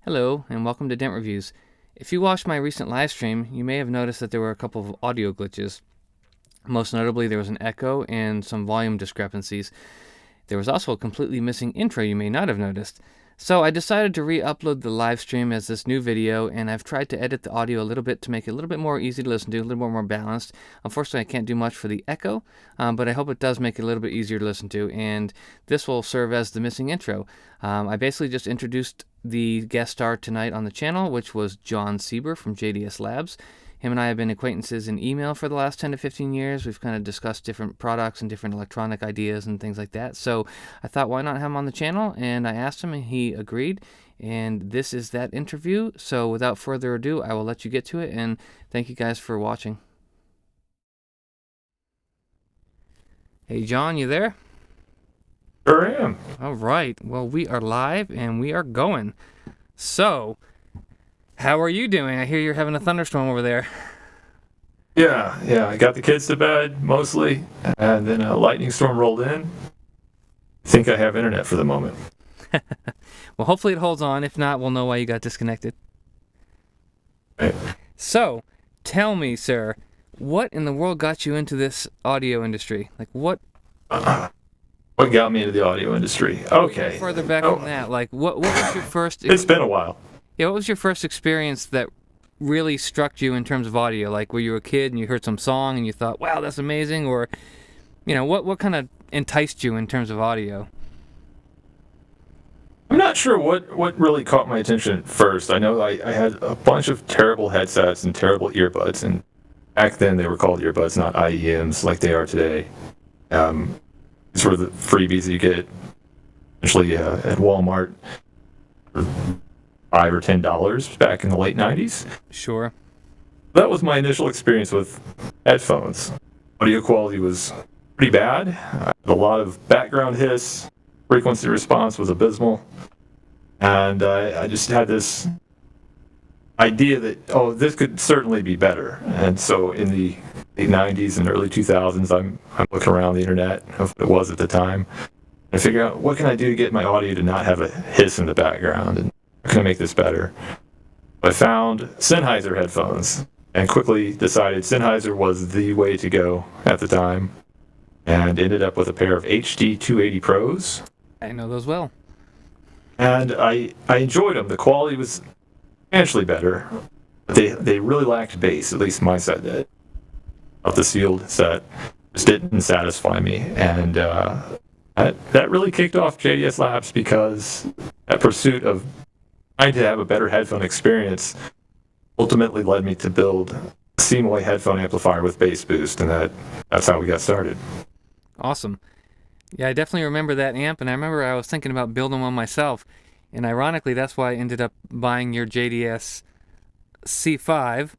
Hello, and welcome to dentReviews. If you watched my recent live stream, you may have noticed that there were a couple of audio glitches. Most notably, there was an echo and some volume discrepancies. There was also a completely missing intro you may not have noticed. So I decided to re-upload the live stream as this new video, and I've tried to edit the audio a little bit to make it a little bit more easy to listen to, a little more balanced. Unfortunately, I can't do much for the echo, but I hope it does make it a little bit easier to listen to, and this will serve as the missing intro. I basically just introduced the guest star tonight on the channel, which was John Sieber from JDS Labs. Him and I have been acquaintances in email for the last 10 to 15 years. We've kind of discussed different products and different electronic ideas and things like that. So I thought, why not have him on the channel? And I asked him and he agreed. And this is that interview. So without further ado, I will let you get to it. And thank you guys for watching. Hey, John, you there? Sure am. All right. Well, we are live and we are going. So, how are you doing? I hear you're having a thunderstorm over there. Yeah. I got the kids to bed mostly, and then a lightning storm rolled in. I think I have internet for the moment. Well, hopefully it holds on. If not, we'll know why you got disconnected. Right. So, tell me, sir, what in the world got you into this audio industry? Like, what What got me into the audio industry? Okay. further back from that? Like, what was your first... It's been a while. Yeah, what was your first experience that really struck you in terms of audio? Like, were you a kid and you heard some song and you thought, wow, that's amazing? Or, you know, what kind of enticed you in terms of audio? I'm not sure what really caught my attention at first. I know I had a bunch of terrible headsets and terrible earbuds, and back then they were called earbuds, not IEMs like they are today. Sort of the freebies that you get essentially at Walmart for $5 or $10 back in the late 90s. Sure. That was my initial experience with headphones. Audio quality was pretty bad. I had a lot of background hiss. Frequency response was abysmal. And I just had this idea that, this could certainly be better. And so in the late 90s and early 2000s, I'm looking around the internet of what it was at the time and figure out what can I do to get my audio to not have a hiss in the background, and how can I make this better? I found Sennheiser headphones and quickly decided Sennheiser was the way to go at the time, and ended up with a pair of HD 280 Pros. I know those well. And I enjoyed them. The quality was substantially better, but they really lacked bass, at least my set did. The sealed set just didn't satisfy me, and that really kicked off JDS Labs, because that pursuit of trying to have a better headphone experience ultimately led me to build a Seymour headphone amplifier with bass boost, and that's how we got started. Awesome. Yeah, I definitely remember that amp, and I remember I was thinking about building one myself, and ironically, that's why I ended up buying your JDS C5,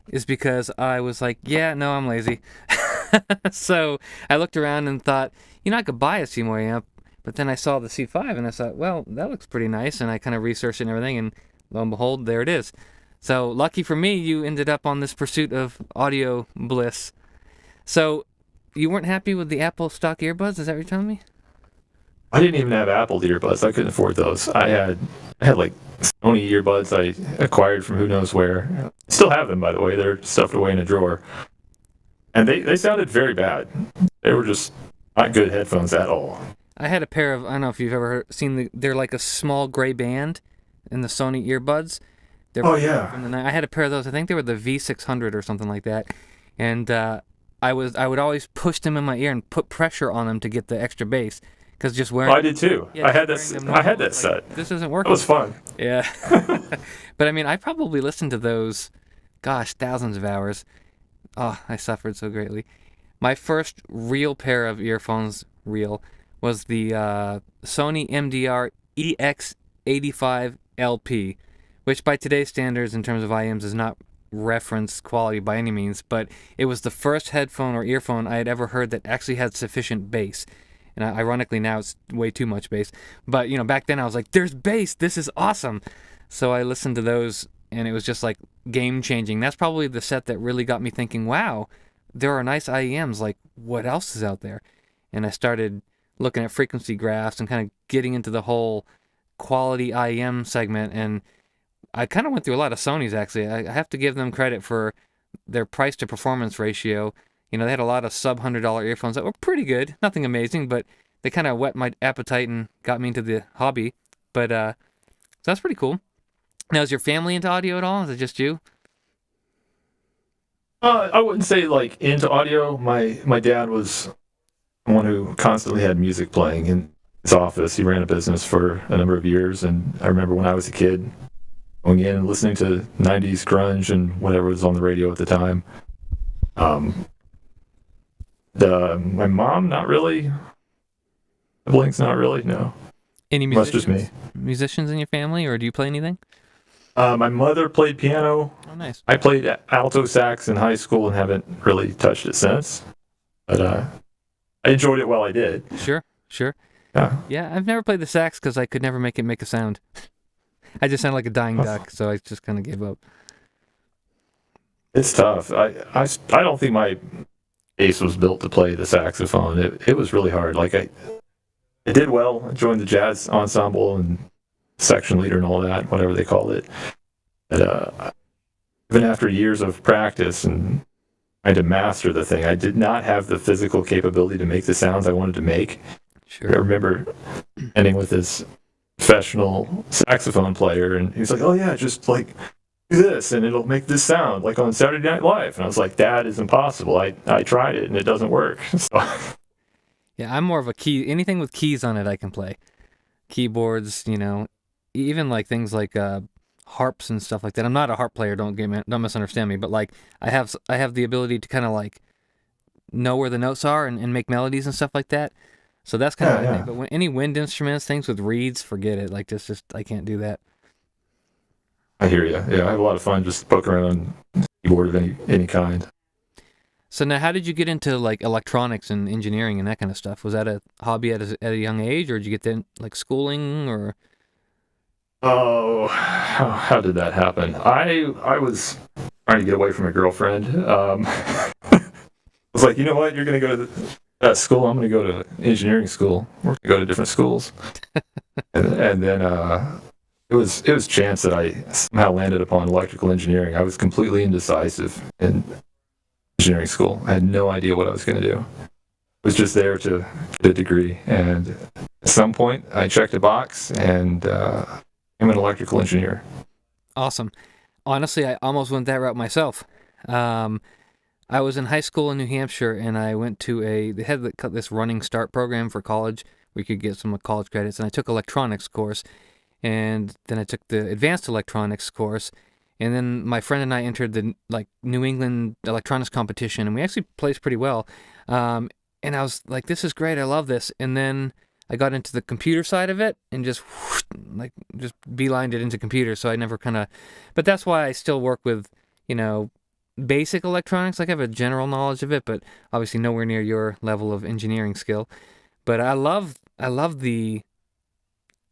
is because I was like, yeah, no, I'm lazy. So I looked around and thought, I could buy a Seymour amp, but then I saw the C5 and I thought, well, that looks pretty nice, and I kind of researched it and everything, and lo and behold, there it is. So lucky for me, you ended up on this pursuit of audio bliss. So you weren't happy with the Apple stock earbuds? Is that what you're telling me? I didn't even have Apple earbuds. I couldn't afford those. I had like Sony earbuds I acquired from who knows where. Still have them, by the way. They're stuffed away in a drawer. And they sounded very bad. They were just not good headphones at all. I had a pair of, I don't know if you've ever seen, they're like a small gray band in the Sony earbuds. Yeah. I had a pair of those. I think they were the V600 or something like that. And I would always push them in my ear and put pressure on them to get the extra bass. Because just wearing... I did too. Yeah, I had that set. This isn't working. It was fun. Yeah. But I mean, I probably listened to those, thousands of hours. Oh, I suffered so greatly. My first real pair of earphones, was the Sony MDR EX85 LP, which by today's standards in terms of IMs is not reference quality by any means, but it was the first headphone or earphone I had ever heard that actually had sufficient bass. And ironically now it's way too much bass. But, back then I was like, there's bass, this is awesome. So I listened to those, and it was just like game-changing. That's probably the set that really got me thinking, wow, there are nice IEMs, like what else is out there? And I started looking at frequency graphs and kind of getting into the whole quality IEM segment, and I kind of went through a lot of Sonys, actually. I have to give them credit for their price to performance ratio. They had a lot of sub $100 earphones that were pretty good, nothing amazing, but they kind of whet my appetite and got me into the hobby. But so that's pretty cool. Now, is your family into audio at all? Is it just you? I wouldn't say like into audio. My dad was one who constantly had music playing in his office. He ran a business for a number of years, and I remember when I was a kid going in and listening to 90s grunge and whatever was on the radio at the time. My mom, not really. Siblings, not really, no. Any That's just musicians? me. Musicians in your family, or do you play anything? My mother played piano. Oh, nice. I played alto sax in high school and haven't really touched it since. But I enjoyed it while I did. Sure, sure. Yeah. Yeah, I've never played the sax because I could never make it make a sound. I just sound like a dying duck, so I just kind of gave up. It's tough. I don't think my bass was built to play the saxophone. It was really hard. Like I did well. I joined the jazz ensemble and section leader and all that, whatever they called it. But even after years of practice and trying to master the thing, I did not have the physical capability to make the sounds I wanted to make. Sure. I remember ending with this professional saxophone player, and he's like, "Oh yeah, just like do this, and it'll make this sound like on Saturday Night Live." And I was like, "That is impossible. I tried it, and it doesn't work." So, Yeah, I'm more of a key. Anything with keys on it, I can play. Keyboards, even like things like harps and stuff like that. I'm not a harp player. Don't misunderstand me. But like, I have the ability to kind of like know where the notes are and make melodies and stuff like that. So that's kind of my thing. But when any wind instruments, things with reeds, forget it. Like just I can't do that. I hear you. Yeah, I have a lot of fun just poking around on keyboard of any kind. So now, how did you get into like electronics and engineering and that kind of stuff? Was that a hobby at a young age, or did you get that like schooling or? Oh, how did that happen? I was trying to get away from a girlfriend. I was like, you know what? You're going to go to that school. I'm going to go to engineering school. We're going to go to different schools. and then it was chance that I somehow landed upon electrical engineering. I was completely indecisive in engineering school. I had no idea what I was going to do. I was just there to get a degree. And at some point, I checked a box and I'm an electrical engineer. Awesome. Honestly, I almost went that route myself. I was in high school in New Hampshire, and I went to they had this running start program for college where you could get some college credits, and I took electronics course, and then I took the advanced electronics course, and then my friend and I entered the New England electronics competition, and we actually placed pretty well. And I was like, this is great, I love this. And then I got into the computer side of it and just beelined it into computers. So I never but that's why I still work with, basic electronics. Like I have a general knowledge of it, but obviously nowhere near your level of engineering skill. But I love I don't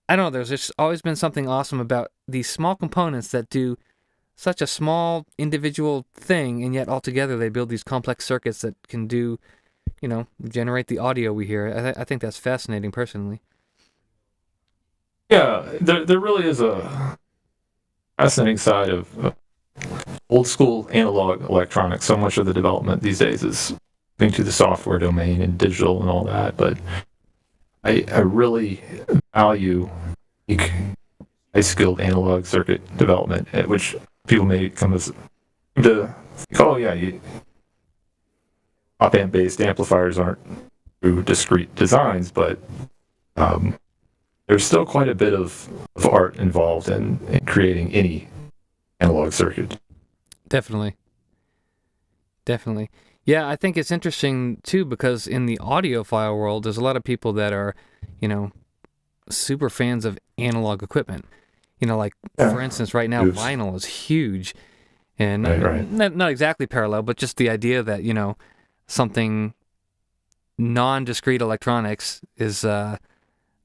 know, there's just always been something awesome about these small components that do such a small individual thing, and yet altogether they build these complex circuits that can do, generate the audio we hear. I think that's fascinating personally. Yeah, there really is a fascinating side of old school analog electronics. So much of the development these days is into the software domain and digital and all that. But I really value high-skilled analog circuit development, which people may come to think, oh yeah, op-amp-based amplifiers aren't true discrete designs, but there's still quite a bit of art involved in creating any analog circuit. Definitely. Yeah, I think it's interesting too because in the audiophile world, there's a lot of people that are, super fans of analog equipment. For instance, right now, vinyl is huge. And right. Not exactly parallel, but just the idea that, something non-discrete electronics is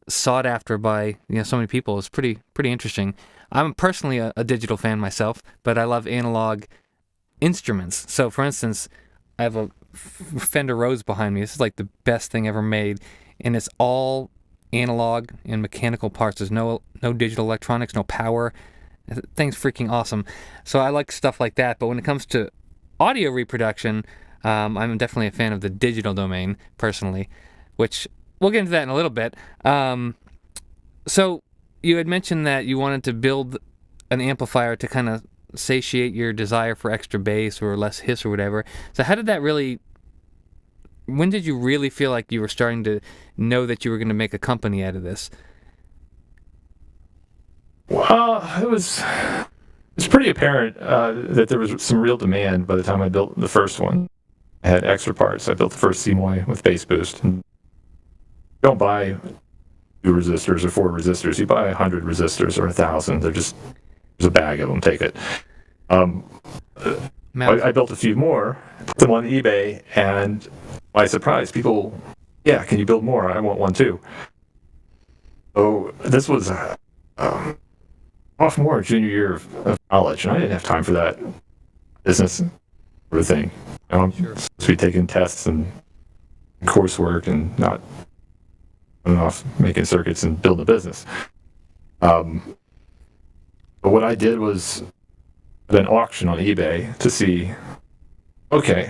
sought after by so many people is pretty interesting. I'm personally a digital fan myself, but I love analog instruments. So, for instance, I have a Fender Rhodes behind me. This is like the best thing ever made, and it's all analog and mechanical parts. There's no digital electronics, no power. Thing's freaking awesome. So I like stuff like that. But when it comes to audio reproduction, I'm definitely a fan of the digital domain personally, which we'll get into that in a little bit. So you had mentioned that you wanted to build an amplifier to kind of satiate your desire for extra bass or less hiss or whatever. So how did that really... When did you really feel like you were starting to know that you were going to make a company out of this? Well, it's pretty apparent that there was some real demand by the time I built the first one. I had extra parts. I built the first CMOI with bass boost. And you don't buy 2 resistors or 4 resistors. You buy 100 resistors or 1,000. There's a bag of them. Take it. I built a few more, put them on eBay, and by surprise, people, yeah, can you build more? I want one too. So this was sophomore, junior year of college, and I didn't have time for that business sort of thing. I'm supposed to be taking tests and coursework and not running off making circuits and building a business. But what I did was an auction on eBay to see, okay,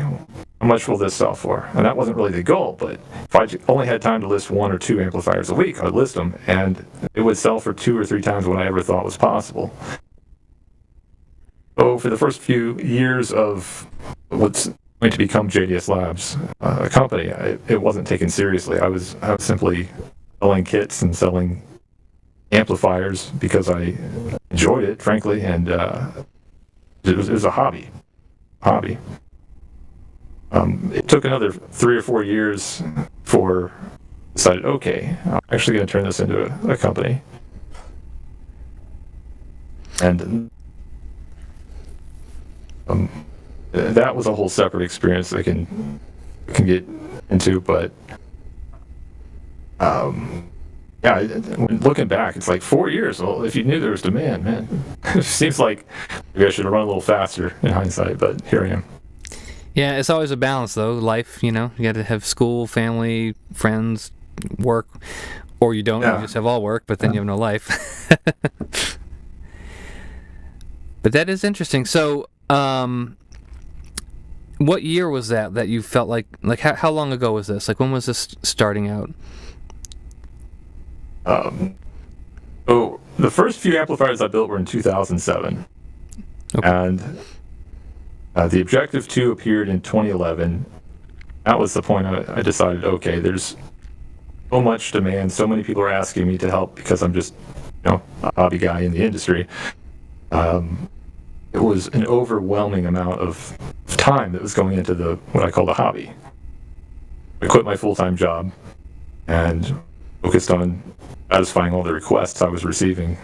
how much will this sell for? And that wasn't really the goal, but if I only had time to list 1 or 2 amplifiers a week, I would list them, and it would sell for 2 or 3 times what I ever thought was possible. So for the first few years of what's going to become JDS Labs, a company, it wasn't taken seriously. I was simply selling kits and selling amplifiers because I enjoyed it, frankly, and it was a hobby. It took another 3 or 4 years before I decided, okay, I'm actually going to turn this into a company. And that was a whole separate experience I can get into, but yeah, looking back, it's like 4 years. Well, if you knew there was demand, man, it seems like maybe I should have run a little faster in hindsight, but here I am. Yeah, it's always a balance, though. Life, you got to have school, family, friends, work, or you don't. Yeah. You just have all work, but then you have no life. But that is interesting. So, what year was that you felt like how long ago was this? Like, when was this starting out? So the first few amplifiers I built were in 2007, okay. And the Objective 2 appeared in 2011. That was the point I decided, okay, there's so much demand, so many people are asking me to help because I'm just, a hobby guy in the industry. It was an overwhelming amount of time that was going into what I call the hobby. I quit my full-time job and focused on satisfying all the requests I was receiving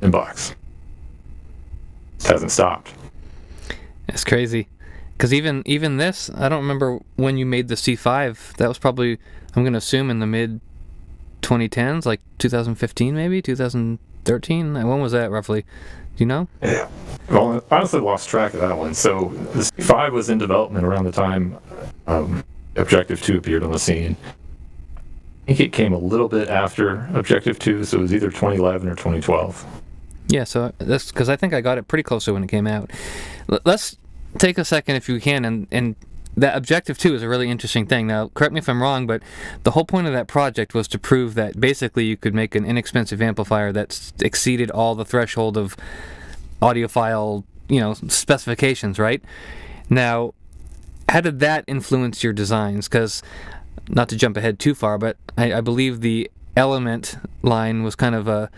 inbox. It hasn't stopped. That's crazy. Because even this, I don't remember when you made the C5. That was probably, I'm going to assume, in the mid-2010s, like 2015 maybe, 2013? When was that roughly? Do you know? Yeah. Well, I honestly lost track of that one. So the C5 was in development around the time Objective 2 appeared on the scene. I think it came a little bit after Objective 2, so it was either 2011 or 2012. Yeah, so that's because I think I got it pretty close to when it came out. Let's take a second, if you can, and that Objective 2 is a really interesting thing. Now, correct me if I'm wrong, but the whole point of that project was to prove that basically you could make an inexpensive amplifier that exceeded all the threshold of audiophile, specifications, right? Now, how did that influence your designs? Because, not to jump ahead too far, but I believe the Element line was kind of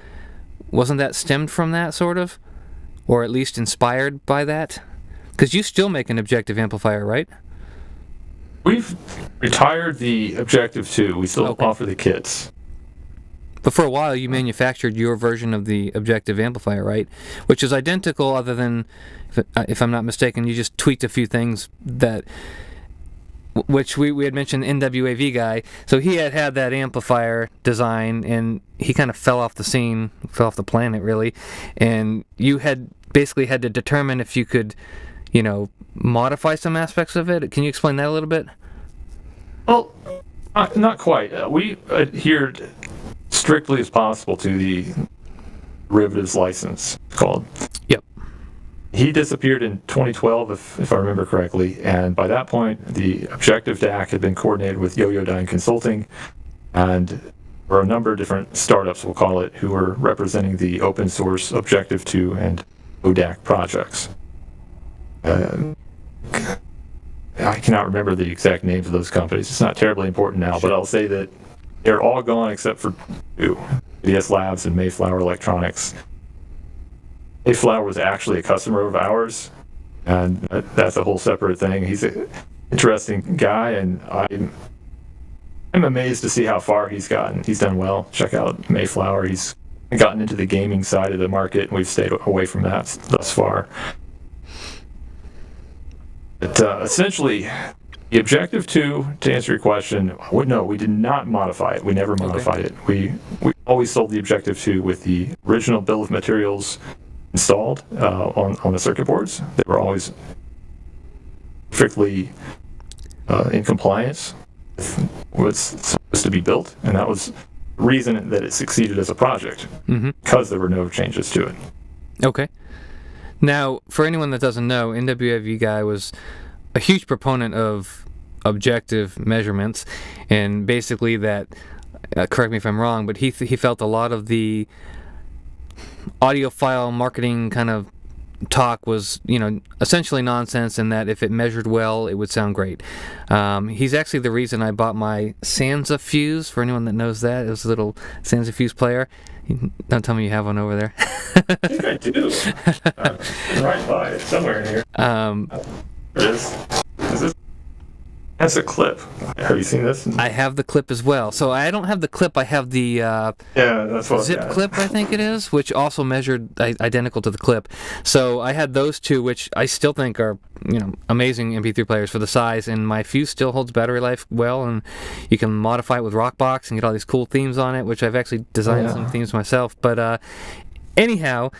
wasn't that stemmed from that, sort of? Or at least inspired by that? Because you still make an objective amplifier, right? We've retired the Objective 2. We still offer the kits. But for a while, you manufactured your version of the objective amplifier, right? Which is identical, other than, if I'm not mistaken, you just tweaked a few things which we had mentioned, NWAV guy. So he had that amplifier design, and he kind of fell off the planet, really. And you had basically had to determine if you could, modify some aspects of it. Can you explain that a little bit? Well, not quite. We adhered strictly as possible to the derivatives license. called. Yep. He disappeared in 2012, if I remember correctly, and by that point, the Objective DAC had been coordinated with Yoyodyne Consulting, and there were a number of different startups, we'll call it, who were representing the open source Objective-2 and ODAC projects. I cannot remember the exact names of those companies. It's not terribly important now, but I'll say that they're all gone except for two, JDS Labs and Mayflower Electronics. Mayflower was actually a customer of ours, and that's a whole separate thing. He's an interesting guy, and I'm amazed to see how far he's gotten. He's done well. Check out Mayflower. He's gotten into the gaming side of the market, and we've stayed away from that thus far. But essentially, the Objective-2, to answer your question, no, we did not modify it. We never modified it. We always sold the Objective-2 with the original bill of materials installed on the circuit boards. They were always strictly in compliance with what's supposed to be built, and that was the reason that it succeeded as a project, because there were no changes to it. Okay. Now, for anyone that doesn't know, NWAV Guy was a huge proponent of objective measurements, and basically that, correct me if I'm wrong, but he felt a lot of the audiophile marketing kind of talk was, essentially nonsense, and that if it measured well, it would sound great. He's actually the reason I bought my Sansa Fuse, for anyone that knows that. It was a little Sansa Fuse player. Don't tell me you have one over there. I think I do. Right by it, somewhere in here. There it is. That's a clip. Have you seen this? I have the clip as well. So I don't have the clip. I have the that's what zip clip, I think it is, which also measured identical to the clip. So I had those two, which I still think are amazing MP3 players for the size. And my Fuse still holds battery life well, and you can modify it with Rockbox and get all these cool themes on it, which I've actually designed some themes myself. But anyhow.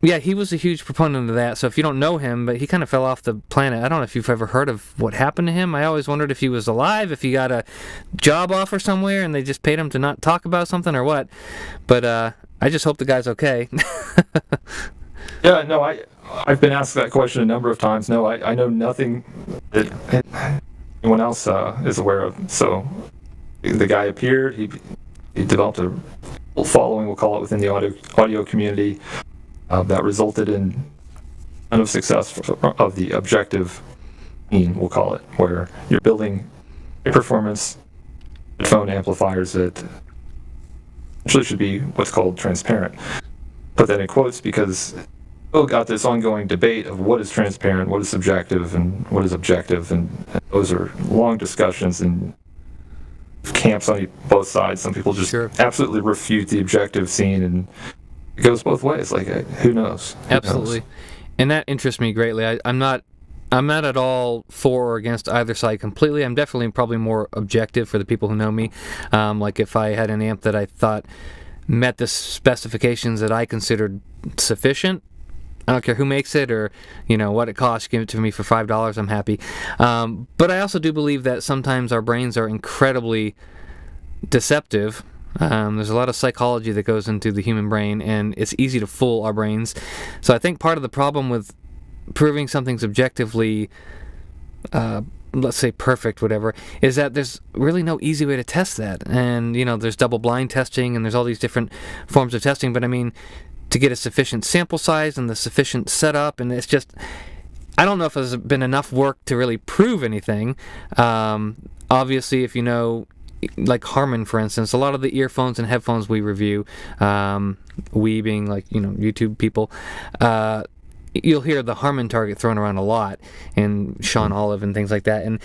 Yeah, he was a huge proponent of that. So if you don't know him, but he kind of fell off the planet. I don't know if you've ever heard of what happened to him. I always wondered if he was alive, if he got a job offer somewhere and they just paid him to not talk about something or what. But I just hope the guy's okay. Yeah, no, I've been asked that question a number of times. No, I know nothing that anyone else is aware of. So the guy appeared. He developed a following, we'll call it, within the audio community. That resulted in kind of success of the Objective team, we'll call it, where you're building high-performance phone amplifiers that actually should be what's called transparent. Put that in quotes because we've got this ongoing debate of what is transparent, what is subjective, and what is objective, and those are long discussions and camps on both sides. Some people just absolutely refute the objective scene, and it goes both ways. Like, who knows? Absolutely. And that interests me greatly. I'm not at all for or against either side completely. I'm definitely probably more objective for the people who know me. Like if I had an amp that I thought met the specifications that I considered sufficient, I don't care who makes it or what it costs. Give it to me for $5. I'm happy. But I also do believe that sometimes our brains are incredibly deceptive. There's a lot of psychology that goes into the human brain, and it's easy to fool our brains. So I think part of the problem with proving something's objectively, let's say perfect, whatever, is that there's really no easy way to test that. And, there's double-blind testing, and there's all these different forms of testing. But, I mean, to get a sufficient sample size and the sufficient setup, and it's just, I don't know if there's been enough work to really prove anything. Obviously, if like Harman, for instance, a lot of the earphones and headphones we review, we being like, YouTube people, you'll hear the Harman target thrown around a lot, and Sean Olive and things like that. And,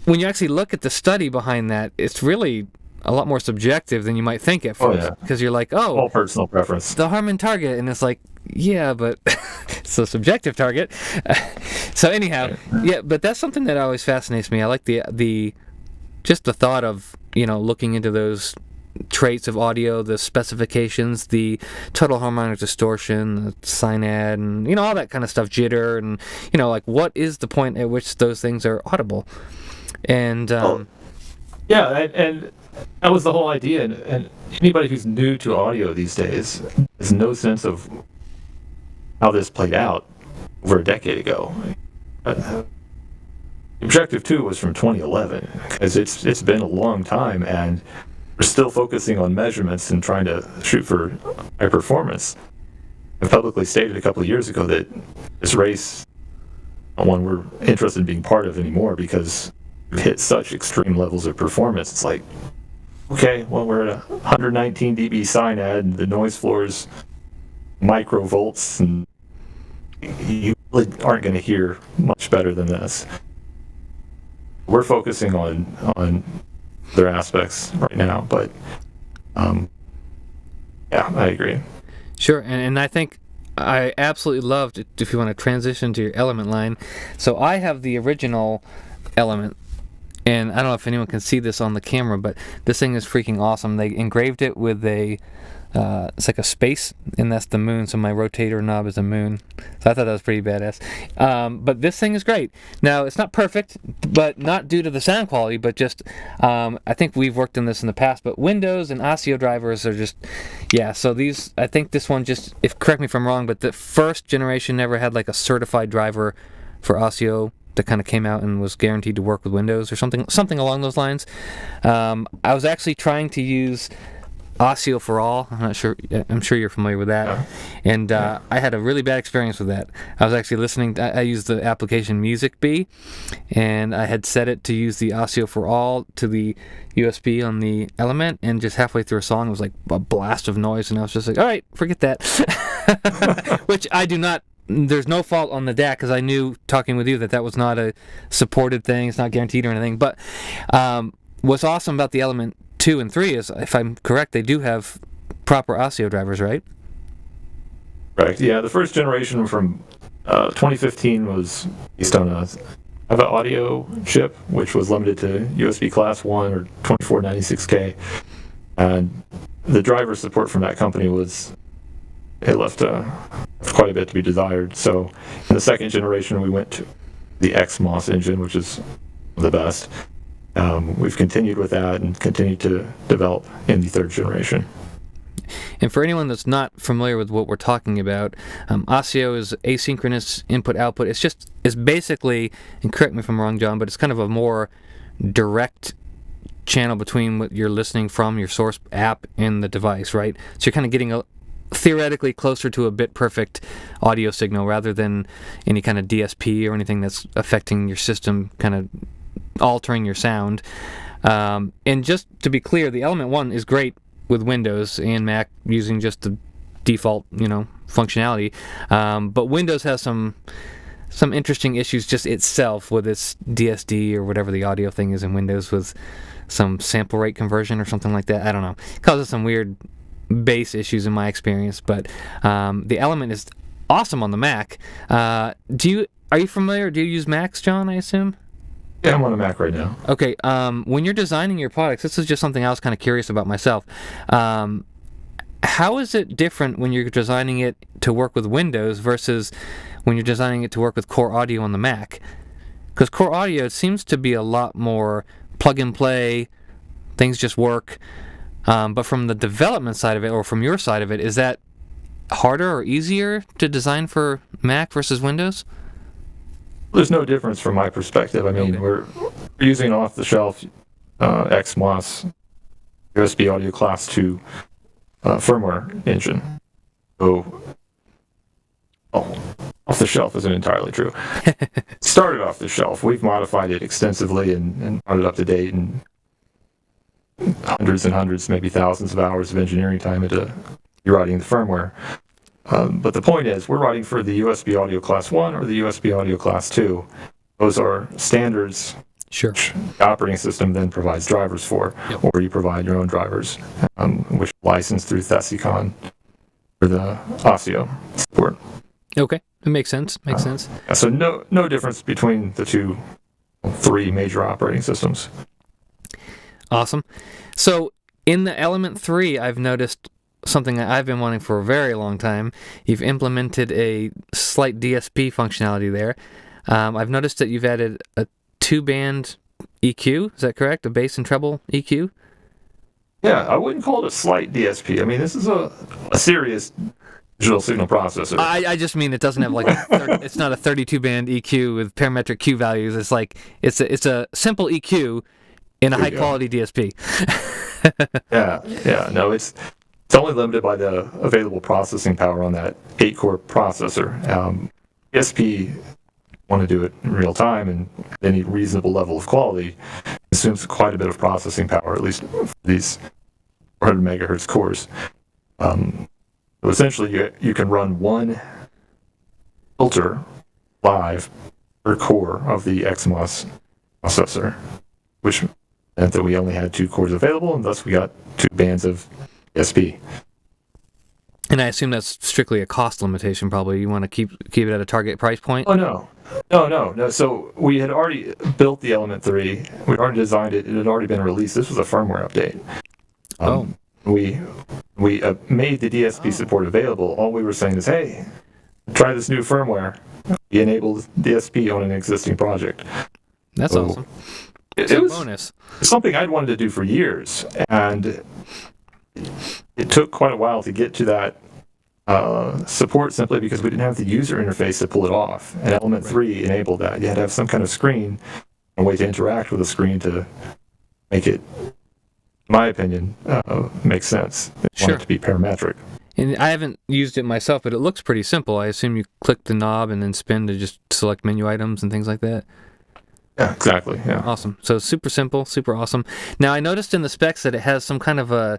when you actually look at the study behind that, it's really a lot more subjective than you might think at first. Because you're like, all personal preference. The Harman target, and it's like, yeah, but it's a subjective target. So anyhow, but that's something that always fascinates me. I like the just the thought of, looking into those traits of audio, the specifications, the total harmonic distortion, the synad, and, all that kind of stuff, jitter, and, like what is the point at which those things are audible? And, and that was the whole idea. And anybody who's new to audio these days has no sense of how this played out over a decade ago. Objective 2 was from 2011, because it's been a long time, and we're still focusing on measurements and trying to shoot for high performance. I publicly stated a couple of years ago that this race, not one we're interested in being part of anymore, because we've hit such extreme levels of performance. It's like, okay, well, we're at 119 dB SINAD, and the noise floor is microvolts, and you really aren't going to hear much better than this. We're focusing on other aspects right now, but yeah, I agree. Sure, and I think I absolutely loved, if you want to transition to your Element line. So I have the original Element, and I don't know if anyone can see this on the camera, but this thing is freaking awesome. They engraved it with it's like a space, and that's the moon, so my rotator knob is a moon. So I thought that was pretty badass. But this thing is great. Now, it's not perfect, but not due to the sound quality, but just, I think we've worked on this in the past, but Windows and ASIO drivers are just, yeah, so these, I think this one just, correct me if I'm wrong, but the first generation never had like a certified driver for ASIO that kind of came out and was guaranteed to work with Windows or something along those lines. I was actually trying to use ASIO for All. I'm sure you're familiar with that. Yeah. And I had a really bad experience with that. I was actually listening, I used the application Music Bee, and I had set it to use the ASIO for All to the USB on the Element, and just halfway through a song it was like a blast of noise, and I was just like, all right, forget that. Which I do not, there's no fault on the DAC, because I knew, talking with you, that was not a supported thing, it's not guaranteed or anything. But what's awesome about the Element 2 and 3 is, if I'm correct, they do have proper ASIO drivers, right? Right. Yeah, the first generation from 2015 was based on a audio chip, which was limited to USB Class 1 or 2496K. And the driver support from that company it left quite a bit to be desired. So in the second generation, we went to the XMOS engine, which is the best. We've continued with that and continued to develop in the third generation. And for anyone that's not familiar with what we're talking about, ASIO is asynchronous input-output. It's basically, and correct me if I'm wrong, John, but it's kind of a more direct channel between what you're listening from, your source app, and the device, right? So you're kind of getting theoretically closer to a bit-perfect audio signal rather than any kind of DSP or anything that's affecting your system, kind of altering your sound. And just to be clear, the Element 1 is great with Windows and Mac using just the default, functionality. But Windows has some interesting issues just itself with its DSD or whatever the audio thing is in Windows, with some sample rate conversion or something like that. I don't know. It causes some weird bass issues in my experience. But the Element is awesome on the Mac. Are you familiar? Do you use Macs, John, I assume? Yeah, I'm on a Mac right now. Okay, when you're designing your products, this is just something I was kind of curious about myself. How is it different when you're designing it to work with Windows versus when you're designing it to work with Core Audio on the Mac? Because Core Audio seems to be a lot more plug and play, things just work. But from the development side of it, or from your side of it, is that harder or easier to design for Mac versus Windows? There's no difference from my perspective. I mean, we're using an off-the-shelf XMOS USB Audio Class 2 firmware engine. So, off the shelf isn't entirely true. Started off the shelf. We've modified it extensively and brought it up to date, and hundreds and hundreds, maybe thousands of hours of engineering time into rewriting the firmware. But the point is, we're writing for the USB Audio Class 1 or the USB Audio Class 2. Those are standards. Sure. Which the operating system then provides drivers for, Yep. or you provide your own drivers, which are licensed through Thesicon for the ASIO support. Okay, it makes sense. Makes sense. Yeah, so no difference between the three major operating systems. Awesome. So in the Element 3, I've noticed something that I've been wanting for a very long time. You've implemented a slight DSP functionality there. I've noticed that you've added a 2-band EQ. Is that correct? A bass and treble EQ? Yeah, I wouldn't call it a slight DSP. I mean, this is a serious digital signal processor. I just mean it doesn't have like it's not a 32 band EQ with parametric Q values. It's like it's a simple EQ in a high quality DSP. No, it's only limited by the available processing power on that 8-core processor. DSP want to do it in real time and any reasonable level of quality consumes quite a bit of processing power, at least for these 400 megahertz cores. So essentially, you can run one filter live per core of the XMOS processor, which meant that we only had 2 cores available, and thus we got 2 bands of DSP. And I assume that's strictly a cost limitation. Probably you want to keep it at a target price point. Oh no. So we had already built the Element 3. We'd already designed it. It had already been released. This was a firmware update. We made the DSP support available. All we were saying is, hey, try this new firmware. We enabled DSP on an existing project. That's awesome. It was bonus. Something I'd wanted to do for years, and it took quite a while to get to that support simply because we didn't have the user interface to pull it off. And Element 3 enabled that. You had to have some kind of screen, a way to interact with the screen to make it, in my opinion, make sense. They want it to be parametric. And I haven't used it myself, but it looks pretty simple. I assume you click the knob and then spin to just select menu items and things like that. Yeah, exactly. Yeah. Awesome. So super simple, super awesome. Now I noticed in the specs that it has some kind of a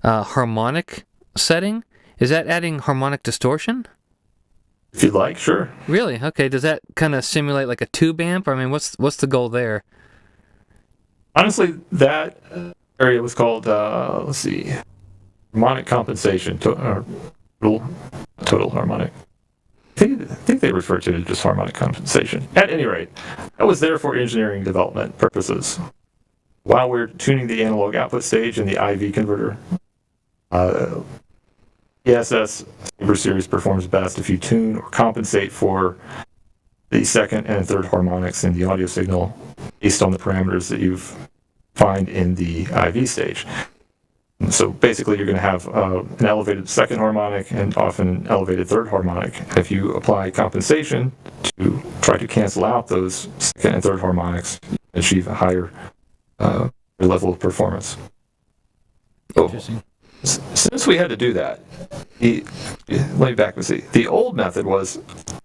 harmonic setting. Is that adding harmonic distortion? If you'd like, sure. Really? Okay. Does that kind of simulate like a tube amp? I mean, what's the goal there? Honestly, that area was called, harmonic compensation, total harmonic. I think they refer to it as just harmonic compensation. At any rate, that was there for engineering development purposes. While we're tuning the analog output stage in the IV converter, ESS Saber series performs best if you tune or compensate for the second and third harmonics in the audio signal based on the parameters that you find in the IV stage. So basically, you're going to have an elevated second harmonic and often an elevated third harmonic. If you apply compensation to try to cancel out those second and third harmonics, you achieve a higher level of performance. Interesting. Since we had to do that, let me back and see. The old method was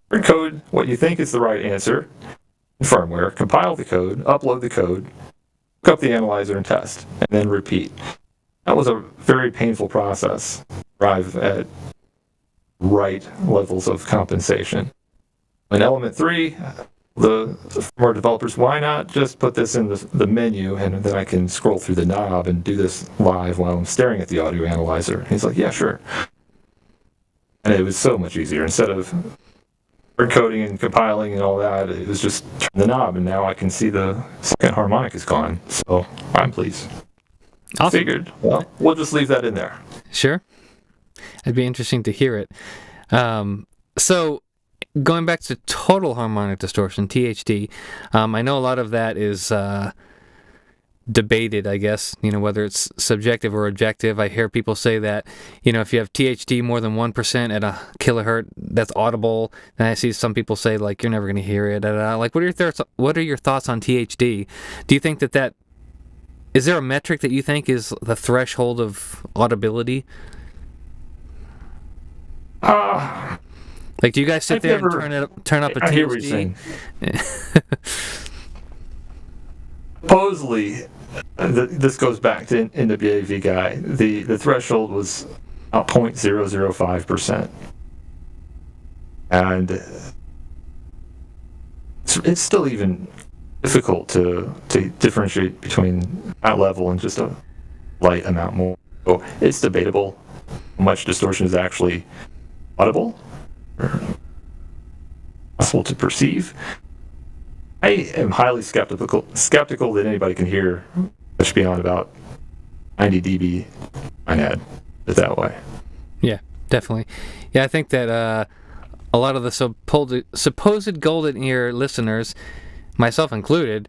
encode what you think is the right answer in firmware, compile the code, upload the code, hook up the analyzer and test, and then repeat. That was a very painful process to arrive at right levels of compensation. In Element 3, the firmware developers, why not just put this in the menu and then I can scroll through the knob and do this live while I'm staring at the audio analyzer? And he's like, yeah, sure. And it was so much easier. Instead of encoding and compiling and all that, it was just turn the knob and now I can see the second harmonic is gone. So I'm pleased. Awesome. Figured, well, we'll just leave that in there. Sure. It'd be interesting to hear it. So going back to total harmonic distortion, THD, I know a lot of that is debated, I guess, whether it's subjective or objective. I hear people say that, if you have THD more than 1% at a kilohertz, that's audible. And I see some people say, like, you're never going to hear it. Like, what are your thoughts on THD? Do you think that is there a metric that you think is the threshold of audibility? Like, do you guys sit there and turn up a THD? I hear what you're saying. Supposedly, this goes back to NWAV guy. The threshold was 0.005%, and it's still even difficult to differentiate between that level and just a light amount more. So it's debatable how much distortion is actually audible or possible to perceive. I am highly skeptical that anybody can hear much beyond about 90 dB. I'd add it that way. Yeah, definitely. Yeah, I think that a lot of the supposed golden ear listeners, myself included,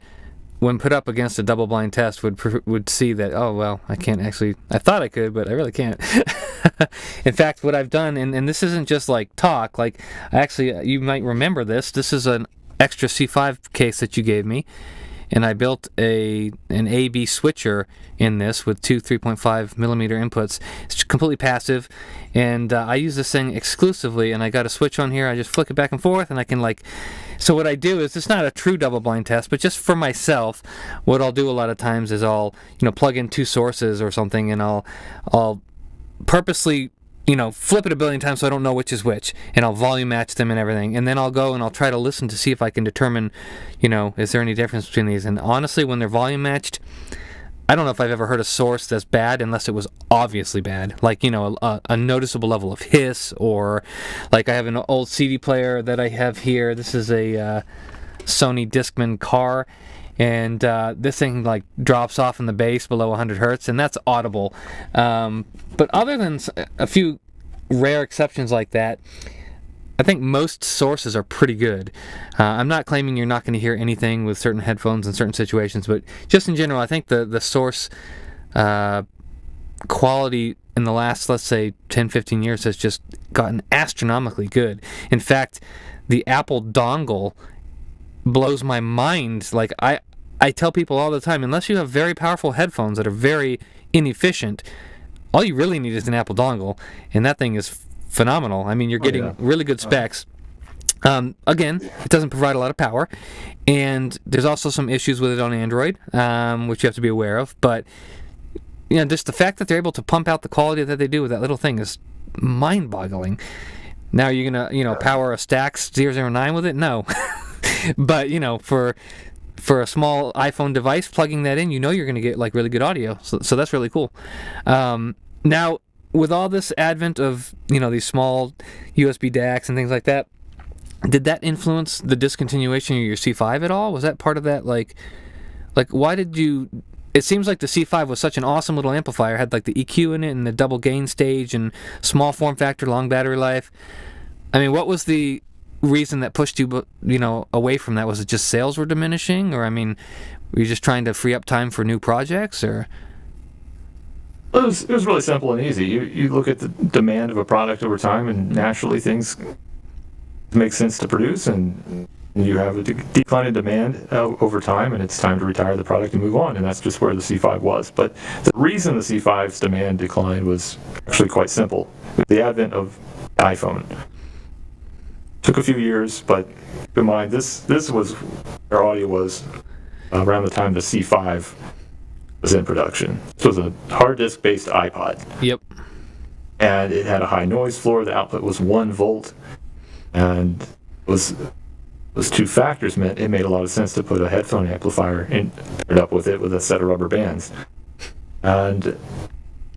when put up against a double-blind test, would see that, oh, well, I can't actually, I thought I could, but I really can't. In fact, what I've done, and this isn't just like talk, like, actually, you might remember this is an extra C5 case that you gave me, and I built an A/B switcher in this with two 3.5 millimeter inputs. It's completely passive, and I use this thing exclusively, and I got a switch on here. I just flick it back and forth, and I can so what I do is, it's not a true double-blind test, but just for myself, what I'll do a lot of times is I'll, plug in two sources or something, and I'll purposely, flip it a billion times so I don't know which is which, and I'll volume match them and everything, and then I'll go and I'll try to listen to see if I can determine, is there any difference between these. And honestly, when they're volume matched, I don't know if I've ever heard a source that's bad unless it was obviously bad, like, a noticeable level of hiss, or like I have an old CD player that I have here. This is a Sony Discman car, and this thing drops off in the bass below 100 hertz, and that's audible. But other than a few rare exceptions like that, I think most sources are pretty good. I'm not claiming you're not going to hear anything with certain headphones in certain situations, but just in general, I think the source quality in the last, let's say, 10-15 years has just gotten astronomically good. In fact, the Apple dongle blows my mind. Like, I tell people all the time, unless you have very powerful headphones that are very inefficient, all you really need is an Apple dongle, and that thing is phenomenal. I mean, you're getting really good specs. Again, it doesn't provide a lot of power, and there's also some issues with it on Android, which you have to be aware of. But just the fact that they're able to pump out the quality that they do with that little thing is mind-boggling. Now you're gonna power a Stax 009 with it? No, but for a small iPhone device, plugging that in, you're going to get really good audio. So that's really cool. Now, with all this advent of these small USB DACs and things like that, did that influence the discontinuation of your C5 at all? Was that part of that? Like why did you? It seems like the C5 was such an awesome little amplifier. It had the EQ in it and the double gain stage and small form factor, long battery life. I mean, what was the reason that pushed you away from that? Was it just sales were diminishing, or were you just trying to free up time for new projects, or? It was really simple and easy. You look at the demand of a product over time, and naturally things make sense to produce, and you have a decline in demand over time, and it's time to retire the product and move on. And that's just where the C5 was. But the reason the C5's demand declined was actually quite simple. The advent of the iPhone took a few years, but keep in mind, this was where audio was around the time the C5 was in production. This was a hard disk based iPod. Yep. And it had a high noise floor. The output was 1 volt, and those two factors meant it made a lot of sense to put a headphone amplifier in, paired up with it with a set of rubber bands. And a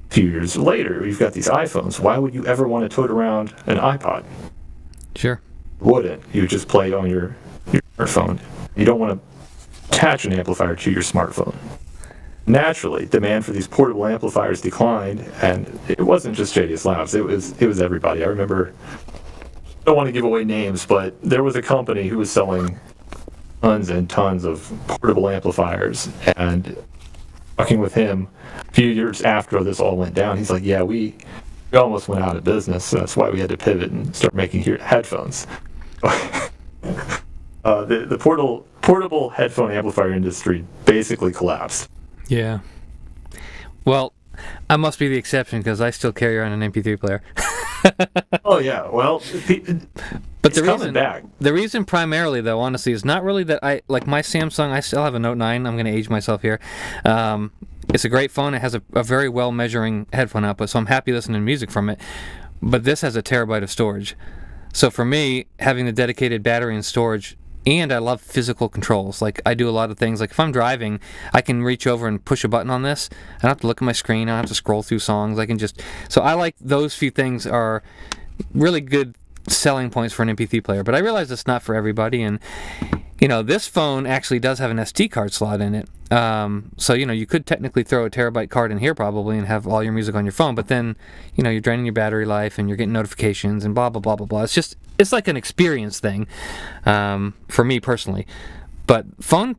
few years later, we've got these iPhones. Why would you ever want to tote around an iPod? Sure. Wouldn't. You just play on your smartphone. You don't want to attach an amplifier to your smartphone. Naturally, demand for these portable amplifiers declined, and it wasn't just JDS Labs. It was everybody. I remember, I don't want to give away names, but there was a company who was selling tons and tons of portable amplifiers, and talking with him a few years after this all went down, he's like, yeah, we almost went out of business, so that's why we had to pivot and start making headphones. The portable headphone amplifier industry basically collapsed. Yeah. Well, I must be the exception because I still carry around an MP3 player. Oh yeah, well, but the reason primarily, though, honestly, is not really that I like my Samsung. I still have a Note 9. I'm going to age myself here. It's a great phone. It has a very well measuring headphone output, so I'm happy listening to music from it. But this has a terabyte of storage. So for me, having the dedicated battery and storage, and I love physical controls. Like, I do a lot of things. Like, if I'm driving, I can reach over and push a button on this. I don't have to look at my screen. I don't have to scroll through songs. I can just... So I like those few things are really good selling points for an MP3 player. But I realize it's not for everybody. And, this phone actually does have an SD card slot in it. So, you could technically throw a terabyte card in here probably and have all your music on your phone. But then, you're draining your battery life and you're getting notifications and blah, blah, blah, blah, blah. It's like an experience thing for me personally. But phone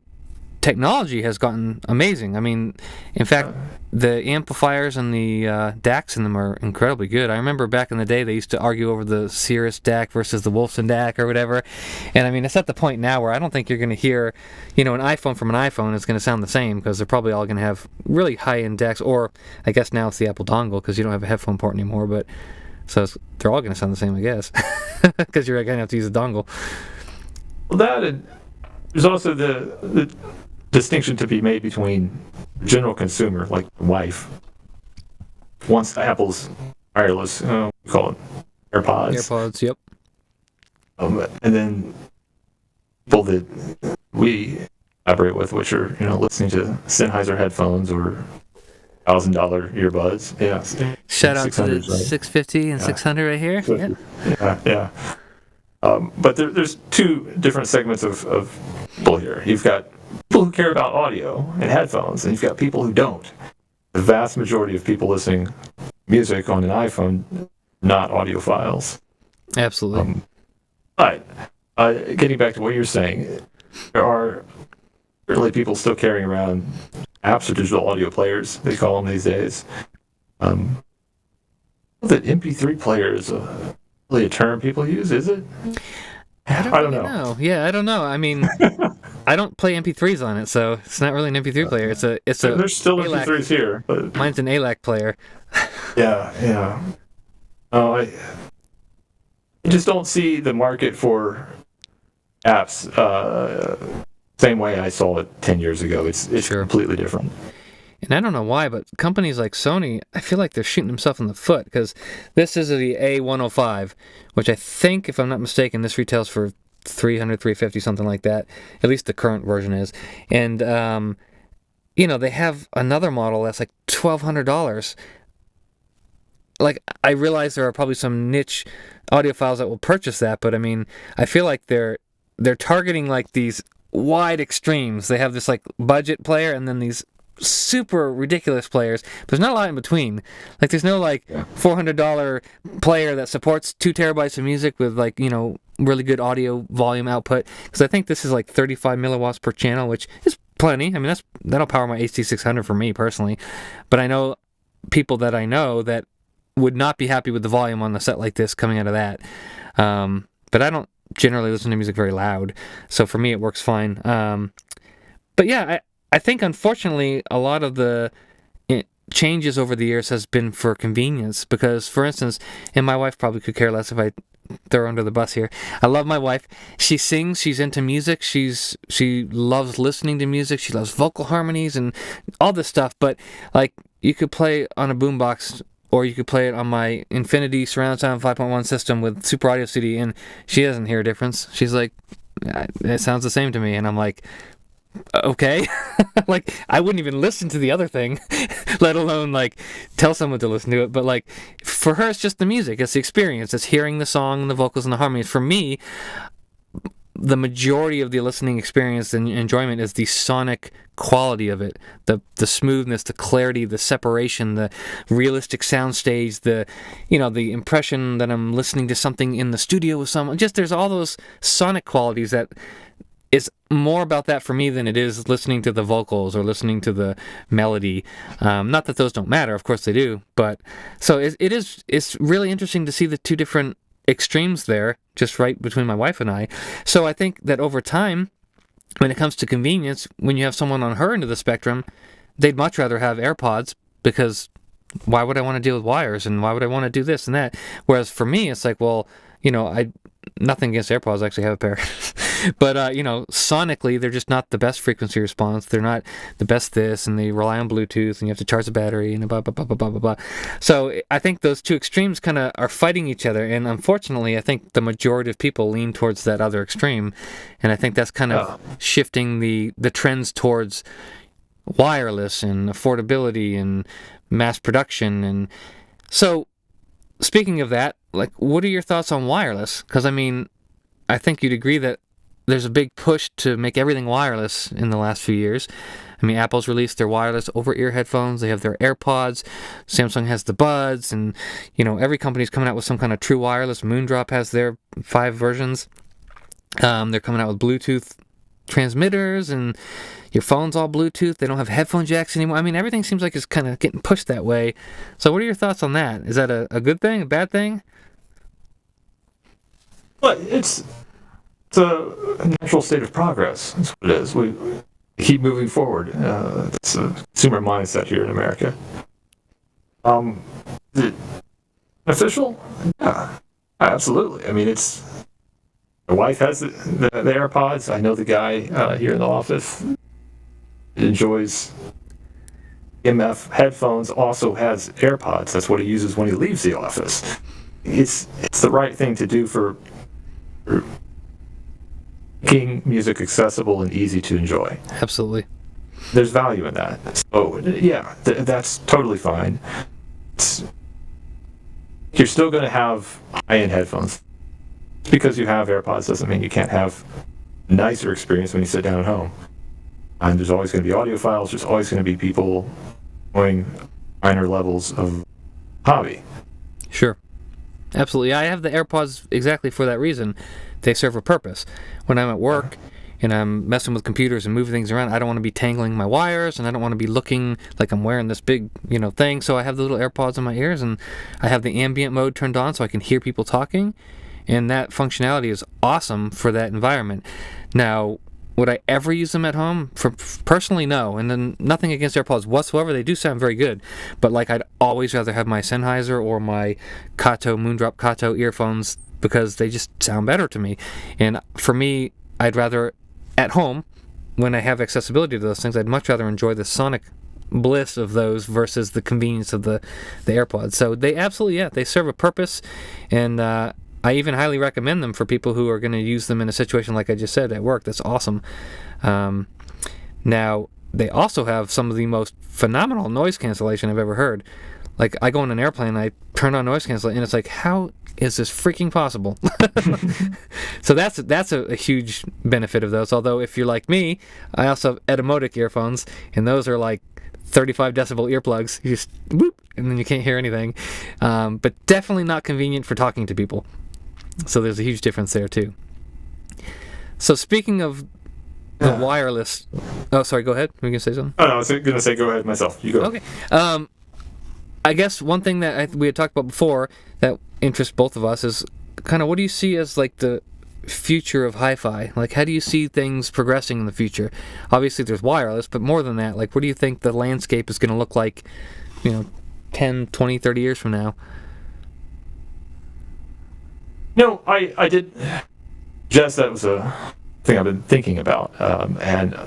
technology has gotten amazing. I mean, in fact, the amplifiers and the DACs in them are incredibly good. I remember back in the day they used to argue over the Cirrus DAC versus the Wolfson DAC or whatever. And I mean, it's at the point now where I don't think you're going to hear, an iPhone from an iPhone is going to sound the same, because they're probably all going to have really high-end DACs, or I guess now it's the Apple dongle because you don't have a headphone port anymore, but so they're all going to sound the same, I guess, because you're going to have to use a dongle. Well, that, and there's also the distinction to be made between general consumer, like my wife, wants Apple's wireless, we call it AirPods. AirPods, yep. And then people that we collaborate with, which are, listening to Sennheiser headphones or $1,000 earbuds. Yeah. Shout out to the 650 and 600 right here. Yeah. But there's two different segments of people here. You've got people who care about audio and headphones, and you've got people who don't. The vast majority of people listening to music on an iPhone, not audiophiles. Absolutely. But getting back to what you're saying, there are certainly people still carrying around apps or digital audio players, they call them these days. That MP3 player is really a term people use, is it? I don't know. Yeah, I don't know. I mean, I don't play MP3s on it, so it's not really an MP3 player. It's a. There's still ALAC. MP3s here, but mine's an ALAC player. Yeah. Oh, I just don't see the market for apps same way I saw it 10 years ago. It's sure. Completely different. And I don't know why, but companies like Sony, I feel like they're shooting themselves in the foot, because this is the A105, which I think, if I'm not mistaken, this retails for $300, $350, something like that. At least the current version is. And, they have another model that's like $1,200. Like, I realize there are probably some niche audiophiles that will purchase that, but I mean, I feel like they're targeting like these wide extremes. They have this like budget player and then these super ridiculous players. There's not a lot in between. Like, there's no like $400 player that supports 2 terabytes of music with like, really good audio volume output. Because I think this is like 35 milliwatts per channel, which is plenty. I mean, that'll power my HT600 for me personally. But I know people that I know that would not be happy with the volume on a set like this coming out of that. But I don't generally listen to music very loud, so for me it works fine. But yeah, I think unfortunately a lot of the changes over the years has been for convenience, because for instance, and my wife probably could care less if I throw her under the bus here. I love my wife. She sings, she's into music, she loves listening to music, she loves vocal harmonies and all this stuff, but like you could play on a boombox, or you could play it on my Infinity Surround Sound 5.1 system with Super Audio CD, and she doesn't hear a difference. She's like, it sounds the same to me. And I'm like, okay. Like, I wouldn't even listen to the other thing, let alone, like, tell someone to listen to it. But, like, for her, it's just the music. It's the experience. It's hearing the song and the vocals and the harmonies. For me, the majority of the listening experience and enjoyment is the sonic quality of it, the smoothness, the clarity, the separation, the realistic soundstage, the impression that I'm listening to something in the studio with someone. Just there's all those sonic qualities that it's more about that for me than it is listening to the vocals or listening to the melody. Not that those don't matter, of course they do, but so it's really interesting to see the two different extremes there, just right between my wife and I. So I think that over time, when it comes to convenience, when you have someone on her end of the spectrum, they'd much rather have AirPods, because why would I want to deal with wires, and why would I want to do this and that? Whereas for me, it's like, well, nothing against AirPods, I actually have a pair. But, sonically, they're just not the best frequency response. They're not the best this, and they rely on Bluetooth, and you have to charge the battery, and blah, blah, blah, blah, blah, blah, blah. So I think those two extremes kind of are fighting each other, and unfortunately, I think the majority of people lean towards that other extreme, and I think that's kind of shifting the trends towards wireless and affordability and mass production. And so, speaking of that, like, what are your thoughts on wireless? Because, I mean, I think you'd agree that there's a big push to make everything wireless in the last few years. I mean, Apple's released their wireless over-ear headphones. They have their AirPods. Samsung has the Buds. And, every company's coming out with some kind of true wireless. Moondrop has their 5 versions. They're coming out with Bluetooth transmitters, and your phone's all Bluetooth. They don't have headphone jacks anymore. I mean, everything seems like it's kind of getting pushed that way. So what are your thoughts on that? Is that a good thing, a bad thing? Well, it's a natural state of progress. That's what it is. We keep moving forward. That's a consumer mindset here in America. Is it beneficial? Yeah, absolutely. I mean, my wife has the AirPods. I know the guy here in the office enjoys EMF headphones, also has AirPods. That's what he uses when he leaves the office. It's the right thing to do for making music accessible and easy to enjoy. Absolutely. There's value in that. So, yeah, that's totally fine. You're still going to have high-end headphones. Just because you have AirPods doesn't mean you can't have a nicer experience when you sit down at home. And there's always going to be audiophiles. There's always going to be people doing minor levels of hobby. Sure. Absolutely. I have the AirPods exactly for that reason. They serve a purpose. When I'm at work and I'm messing with computers and moving things around, I don't want to be tangling my wires, and I don't want to be looking like I'm wearing this big, thing. So I have the little AirPods in my ears, and I have the ambient mode turned on so I can hear people talking, and that functionality is awesome for that environment. Now, would I ever use them at home? Personally, no. And then nothing against AirPods whatsoever. They do sound very good. But I'd always rather have my Sennheiser or my Moondrop Kato earphones because they just sound better to me. And for me, I'd rather, at home, when I have accessibility to those things, I'd much rather enjoy the sonic bliss of those versus the convenience of the AirPods. So they absolutely, they serve a purpose. And I even highly recommend them for people who are going to use them in a situation like I just said at work. That's awesome. Now, they also have some of the most phenomenal noise cancellation I've ever heard. I go on an airplane, I turn on noise cancellation, and it's like, how is this freaking possible? So that's a huge benefit of those. Although if you're like me, I also have Etymotic earphones, and those are 35 decibel earplugs. You just whoop, and then you can't hear anything. But definitely not convenient for talking to people. So there's a huge difference there too. So speaking of the wireless, oh sorry, go ahead. Were you gonna say something? Oh no, I was gonna say go ahead myself. You go. Okay. I guess one thing that we had talked about before that interests both of us is kind of what do you see as the future of hi-fi? How do you see things progressing in the future? Obviously there's wireless, but more than that, what do you think the landscape is going to look like 10, 20, 30 years from now? No, I did. Jess, that was a thing I've been thinking about, and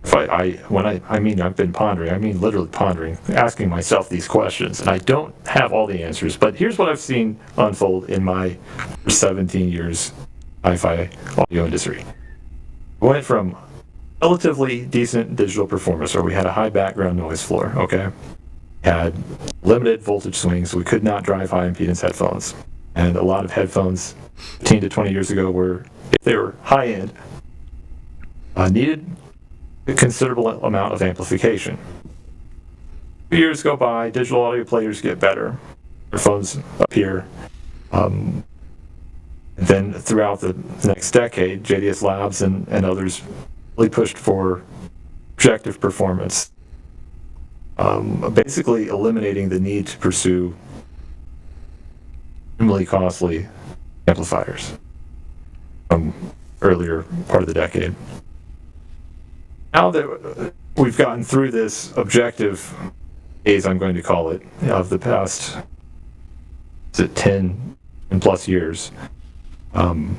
if I've been pondering. I mean literally pondering, asking myself these questions, and I don't have all the answers. But here's what I've seen unfold in my 17 years hi-fi audio industry. I went from relatively decent digital performance, where we had a high background noise floor. Okay, had limited voltage swings, so we could not drive high impedance headphones. And a lot of headphones 15 to 20 years ago if they were high-end, needed a considerable amount of amplification. 2 years go by, digital audio players get better, earphones appear. And then throughout the next decade, JDS Labs and others really pushed for objective performance, basically eliminating the need to pursue extremely costly amplifiers from earlier part of the decade. Now that we've gotten through this objective phase, I'm going to call it, of the past 10 and plus years, I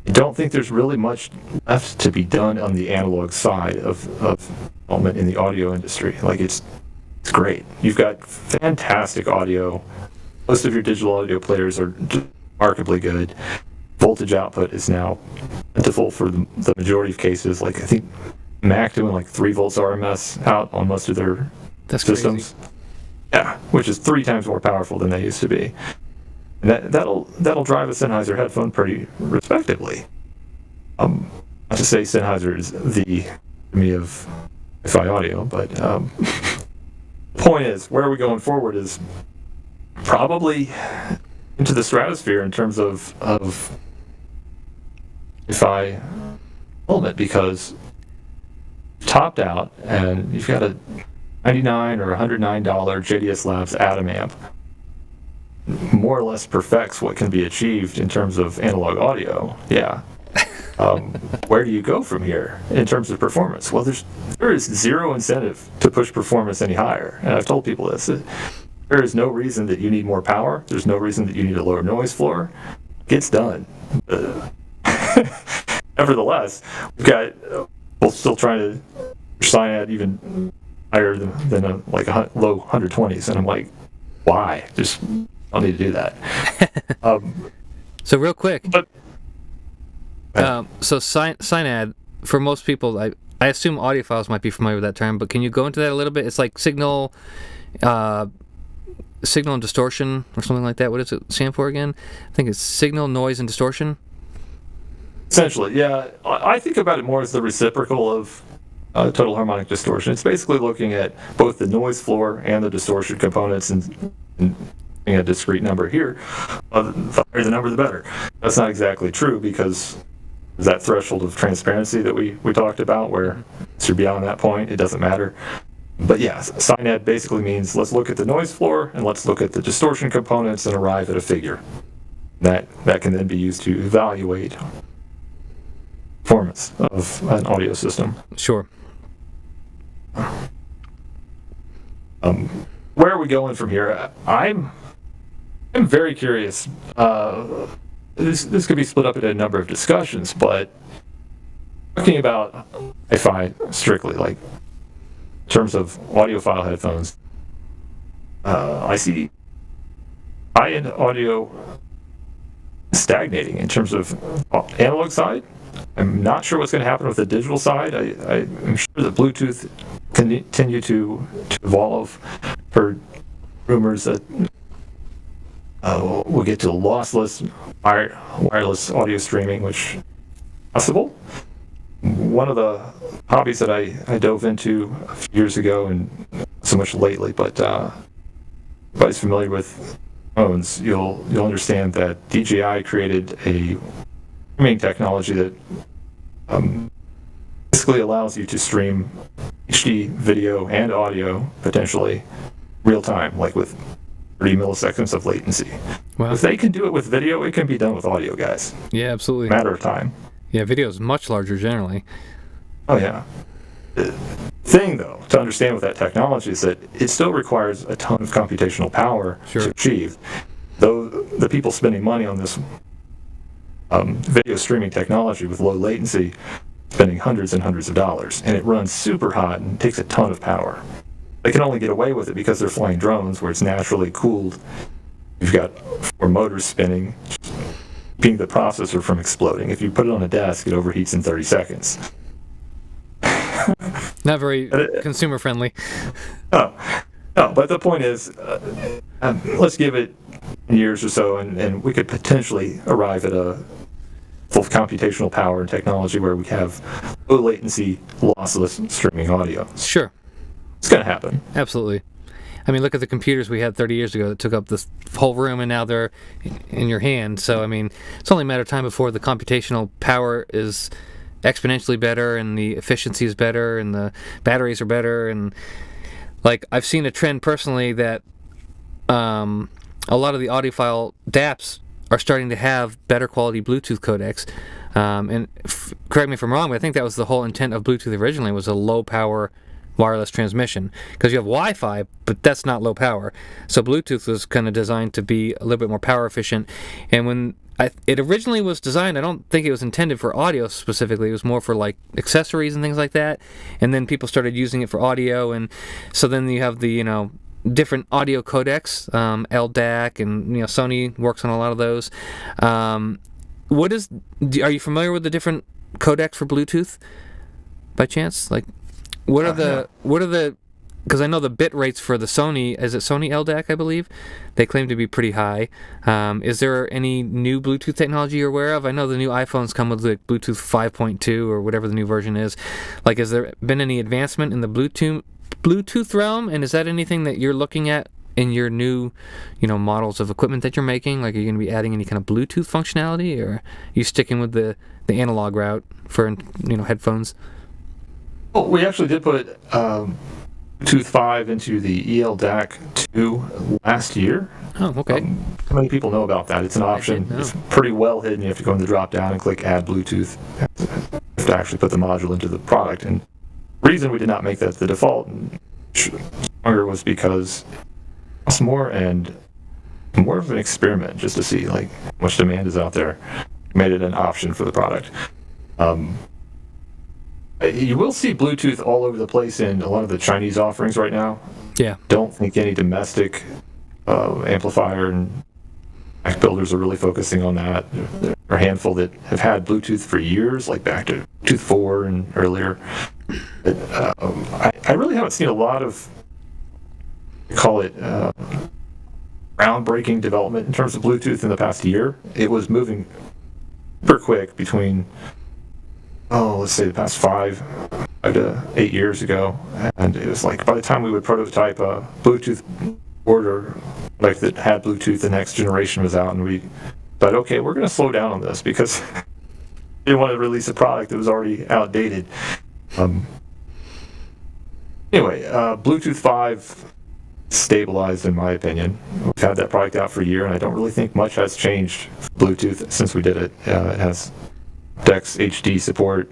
don't think there's really much left to be done on the analog side of development in the audio industry. It's great. You've got fantastic audio. Most of your digital audio players are remarkably good. Voltage output is now plentiful for the majority of cases. I think Mac doing 3 volts RMS out on most of their systems. Crazy. Yeah, which is 3 times more powerful than they used to be. And that'll drive a Sennheiser headphone pretty respectively. Not to say Sennheiser is the epitome of hi-fi audio, but the point is, where are we going forward is probably into the stratosphere in terms of hi-fi element because topped out and you've got a $99 or $109 JDS Labs Atom amp, more or less perfects what can be achieved in terms of analog audio. Yeah. Where do you go from here in terms of performance? Well, there is zero incentive to push performance any higher. And I've told people this. There is no reason that you need more power. There's no reason that you need a lower noise floor. It gets done. Nevertheless, we're still trying to sign at even higher than a low 120s. And I'm like, why? Just don't need to do that. So real quick. But, so SINAD, for most people, I assume audiophiles might be familiar with that term, but can you go into that a little bit? It's like signal and distortion or something like that. What does it stand for again? I think it's signal, noise, and distortion. Essentially, yeah. I think about it more as the reciprocal of total harmonic distortion. It's basically looking at both the noise floor and the distortion components and a discrete number here. The higher the number, the better. That's not exactly true because there's that threshold of transparency that we talked about where once you're beyond that point, it doesn't matter. But yeah, SINAD basically means let's look at the noise floor and let's look at the distortion components and arrive at a figure. That can then be used to evaluate performance of an audio system. Sure. Where are we going from here? I'm very curious. This could be split up into a number of discussions, but talking about hi-fi strictly, like in terms of audiophile headphones, I see high-end audio stagnating in terms of analog side. I'm not sure what's going to happen with the digital side. I'm sure that Bluetooth continue to evolve. Heard rumors that we'll get to lossless wireless audio streaming, which is possible. One of the hobbies that I dove into a few years ago, and not so much lately, but everybody's familiar with phones, you'll understand that DJI created a streaming technology that basically allows you to stream HD video and audio potentially real time, like with 30 milliseconds of latency. Wow. If they can do it with video, it can be done with audio, guys. Yeah, absolutely. Matter of time. Yeah, video is much larger generally. Oh, yeah. The thing, though, to understand with that technology is that it still requires a ton of computational power to achieve. Though the people spending money on this video streaming technology with low latency, spending hundreds and hundreds of dollars, and it runs super hot and takes a ton of power. They can only get away with it because they're flying drones where it's naturally cooled. You've got 4 motors spinning, keeping the processor from exploding. If you put it on a desk, it overheats in 30 seconds. Not very consumer friendly. No, but the point is, let's give it years or so, and we could potentially arrive at a full computational power and technology where we have low latency, lossless streaming audio. Sure. It's going to happen. Absolutely. I mean, look at the computers we had 30 years ago that took up this whole room, and now they're in your hand. So, I mean, it's only a matter of time before the computational power is exponentially better, and the efficiency is better, and the batteries are better. And, like, I've seen a trend personally that a lot of the audiophile DAPs are starting to have better quality Bluetooth codecs. And correct me if I'm wrong, but I think that was the whole intent of Bluetooth originally, was a low-power wireless transmission, because you have Wi-Fi, but that's not low power. So Bluetooth was kind of designed to be a little bit more power efficient. And when it originally was designed, I don't think it was intended for audio specifically. It was more for like accessories and things like that. And then people started using it for audio, and so then you have the different audio codecs, LDAC, and Sony works on a lot of those. Are you familiar with the different codecs for Bluetooth by chance? Like, what are the because I know the bit rates for the Sony, is it Sony LDAC, I believe? They claim to be pretty high. Is there any new Bluetooth technology you're aware of? I know the new iPhones come with like Bluetooth 5.2 or whatever the new version is. Like, has there been any advancement in the Bluetooth realm, and is that anything that you're looking at in your new, models of equipment that you're making? Like, are you going to be adding any kind of Bluetooth functionality, or are you sticking with the analog route for, headphones? Well, we actually did put Bluetooth 5 into the EL-DAC 2 last year. Oh, okay. How many people know about that? It's an option. It's pretty well hidden. You have to go in the drop down and click Add Bluetooth. You have to actually put the module into the product. And the reason we did not make that the default longer was because it costs more and more of an experiment just to see like how much demand is out there. Made it an option for the product. You will see Bluetooth all over the place in a lot of the Chinese offerings right now. Yeah. Don't think any domestic amplifier and Mac builders are really focusing on that. There are a handful that have had Bluetooth for years, like back to Bluetooth 4 and earlier. But, I really haven't seen a lot of, call it, groundbreaking development in terms of Bluetooth in the past year. It was moving super quick between, let's say the past 5 to 8 years ago. And it was like by the time we would prototype a Bluetooth board or like that had Bluetooth, the next generation was out, and we thought, okay, we're going to slow down on this because we didn't want to release a product that was already outdated. Anyway, Bluetooth 5 stabilized in my opinion. We've had that product out for a year, and I don't really think much has changed for Bluetooth since we did it. It has DEX HD support.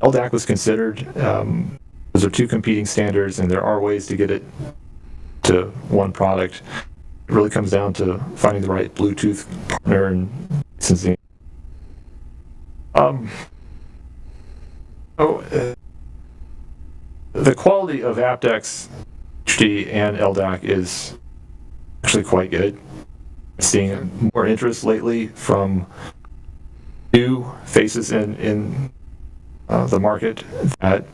LDAC was considered. Those are 2 competing standards, and there are ways to get it to one product. It really comes down to finding the right Bluetooth partner and licensing. The quality of aptX HD and LDAC is actually quite good. I'm seeing more interest lately from new faces in the market that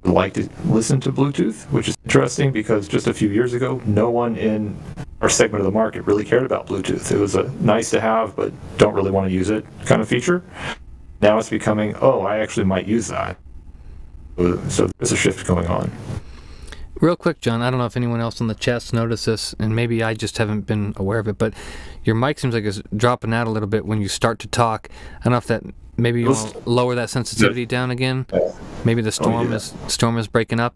like to listen to Bluetooth, which is interesting because just a few years ago, no one in our segment of the market really cared about Bluetooth. It was a nice to have, but don't really want to use it kind of feature. Now it's becoming, I actually might use that. So there's a shift going on. Real quick, John, I don't know if anyone else on the chat's noticed this, and maybe I just haven't been aware of it, but your mic seems like it's dropping out a little bit when you start to talk. I don't know if that, maybe you want to lower that sensitivity down again? Maybe the storm is breaking up?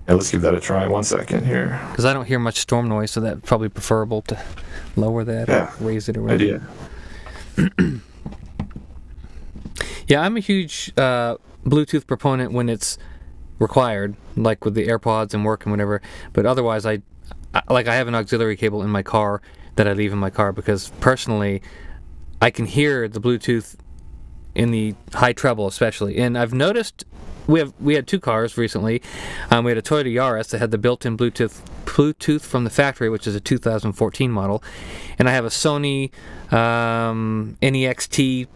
Yeah, let's give that a try. 1 second here. Because I don't hear much storm noise, so that's probably preferable to lower that or raise it or whatever. Idea. Yeah, I'm a huge Bluetooth proponent when it's required, like with the AirPods and work and whatever. But otherwise, I have an auxiliary cable in my car that I leave in my car because personally, I can hear the Bluetooth in the high treble, especially. And I've noticed we had 2 cars recently. We had a Toyota Yaris that had the built-in Bluetooth from the factory, which is a 2014 model, and I have a Sony NEXT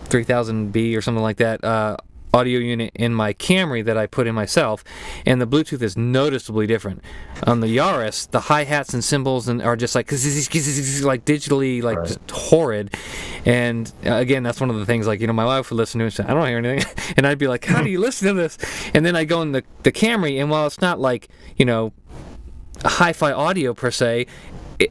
3000B or something like that audio unit in my Camry that I put in myself, and the Bluetooth is noticeably different. On the Yaris, the hi-hats and cymbals are just like digitally just horrid. And again, that's one of the things my wife would listen to and say, I don't hear anything. And I'd be like, how do you listen to this? And then I go in the Camry, and while it's not hi-fi audio per se,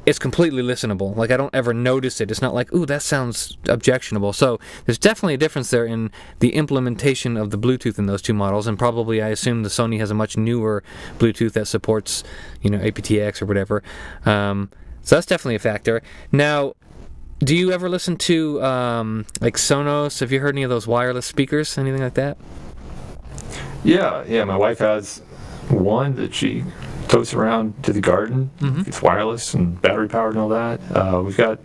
it's completely listenable. I don't ever notice it. It's not like, ooh, that sounds objectionable. So there's definitely a difference there in the implementation of the Bluetooth in those 2 models, and probably I assume the Sony has a much newer Bluetooth that supports, aptX or whatever. So that's definitely a factor. Now, do you ever listen to Sonos? Have you heard any of those wireless speakers, anything like that? Yeah. My wife has one that she totes around to the garden. Mm-hmm. It's wireless and battery powered and all that. We've got,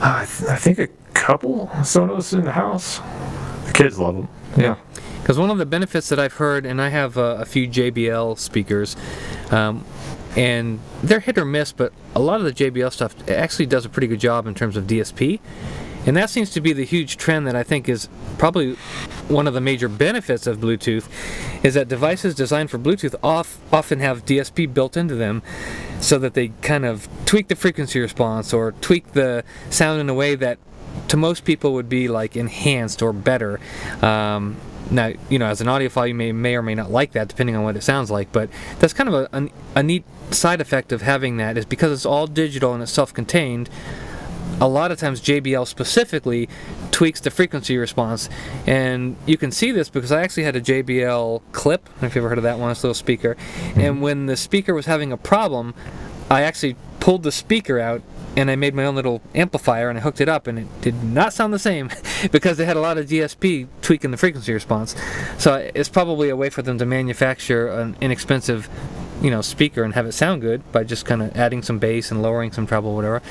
I think, a couple Sonos in the house. The kids love them. Yeah. Because one of the benefits that I've heard, and I have a few JBL speakers, and they're hit or miss, but a lot of the JBL stuff actually does a pretty good job in terms of DSP. And that seems to be the huge trend that I think is probably one of the major benefits of Bluetooth, is that devices designed for Bluetooth often have DSP built into them so that they kind of tweak the frequency response or tweak the sound in a way that to most people would be enhanced or better. Now, as an audiophile, you may or may not like that, depending on what it sounds like, but that's kind of a neat side effect of having that, is because it's all digital and it's self-contained. A lot of times JBL specifically tweaks the frequency response, and you can see this because I actually had a JBL clip. I don't know if you've ever heard of that one. It's a little speaker, and when the speaker was having a problem, I actually pulled the speaker out and I made my own little amplifier and I hooked it up, and it did not sound the same because they had a lot of DSP tweaking the frequency response. So it's probably a way for them to manufacture an inexpensive, speaker and have it sound good by just kind of adding some bass and lowering some treble, whatever.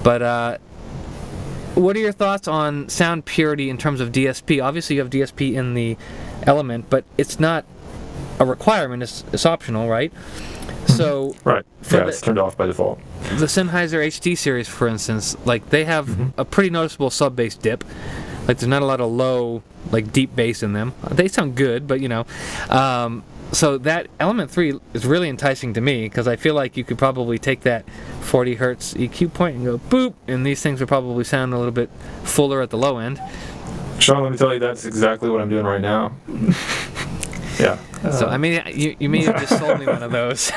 But what are your thoughts on sound purity in terms of DSP? Obviously you have DSP in the Element, but it's not a requirement, it's optional, right? So right, it's turned off by default. The Sennheiser HD series, for instance, like they have a pretty noticeable sub-bass dip. Like there's not a lot of low, like deep bass in them. They sound good, but so that Element 3 is really enticing to me because I feel like you could probably take that 40 hertz EQ point and go boop, and these things would probably sound a little bit fuller at the low end. Sean, let me tell you, that's exactly what I'm doing right now. Yeah. So, you may have just sold me one of those.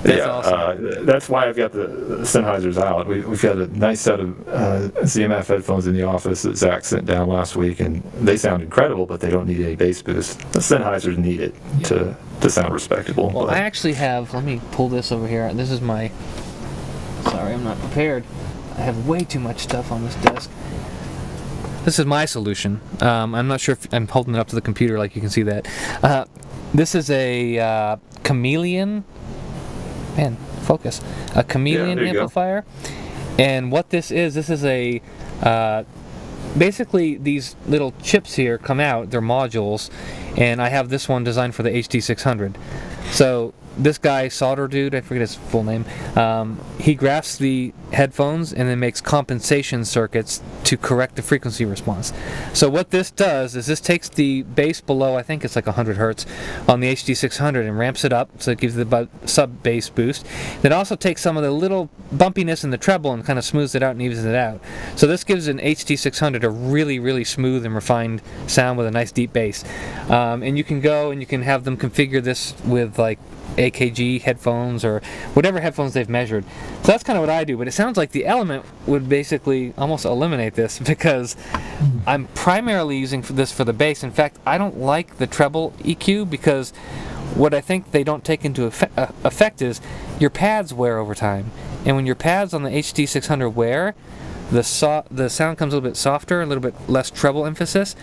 That's awesome. That's why I've got the Sennheisers out. We've got a nice set of ZMF headphones in the office that Zach sent down last week, and they sound incredible, but they don't need any bass boost. The Sennheisers need it to sound respectable. Well, I actually have, let me pull this over here. This is my, sorry, I'm not prepared. I have way too much stuff on this desk. This is my solution. I'm not sure if I'm holding it up to the computer like you can see that. This is a Chameleon. Man, focus. A Chameleon amplifier. And what this is a basically these little chips here come out, they're modules, and I have this one designed for the HD600. So this guy, Solder Dude, I forget his full name, he grafts the headphones and then makes compensation circuits to correct the frequency response. So what this does is this takes the bass below, I think it's like 100 hertz on the HD600 and ramps it up, so it gives the sub-bass boost. Then also takes some of the little bumpiness in the treble and kind of smooths it out and evens it out. So this gives an HD600 a really, really smooth and refined sound with a nice deep bass. And you can go and you can have them configure this with like AKG headphones or whatever headphones they've measured. So that's kind of what I do, but it sounds like the Element would basically almost eliminate this because I'm primarily using this for the bass. In fact, I don't like the treble EQ because what I think they don't take into effect is your pads wear over time. And when your pads on the HD600 wear, the sound comes a little bit softer, a little bit less treble emphasis.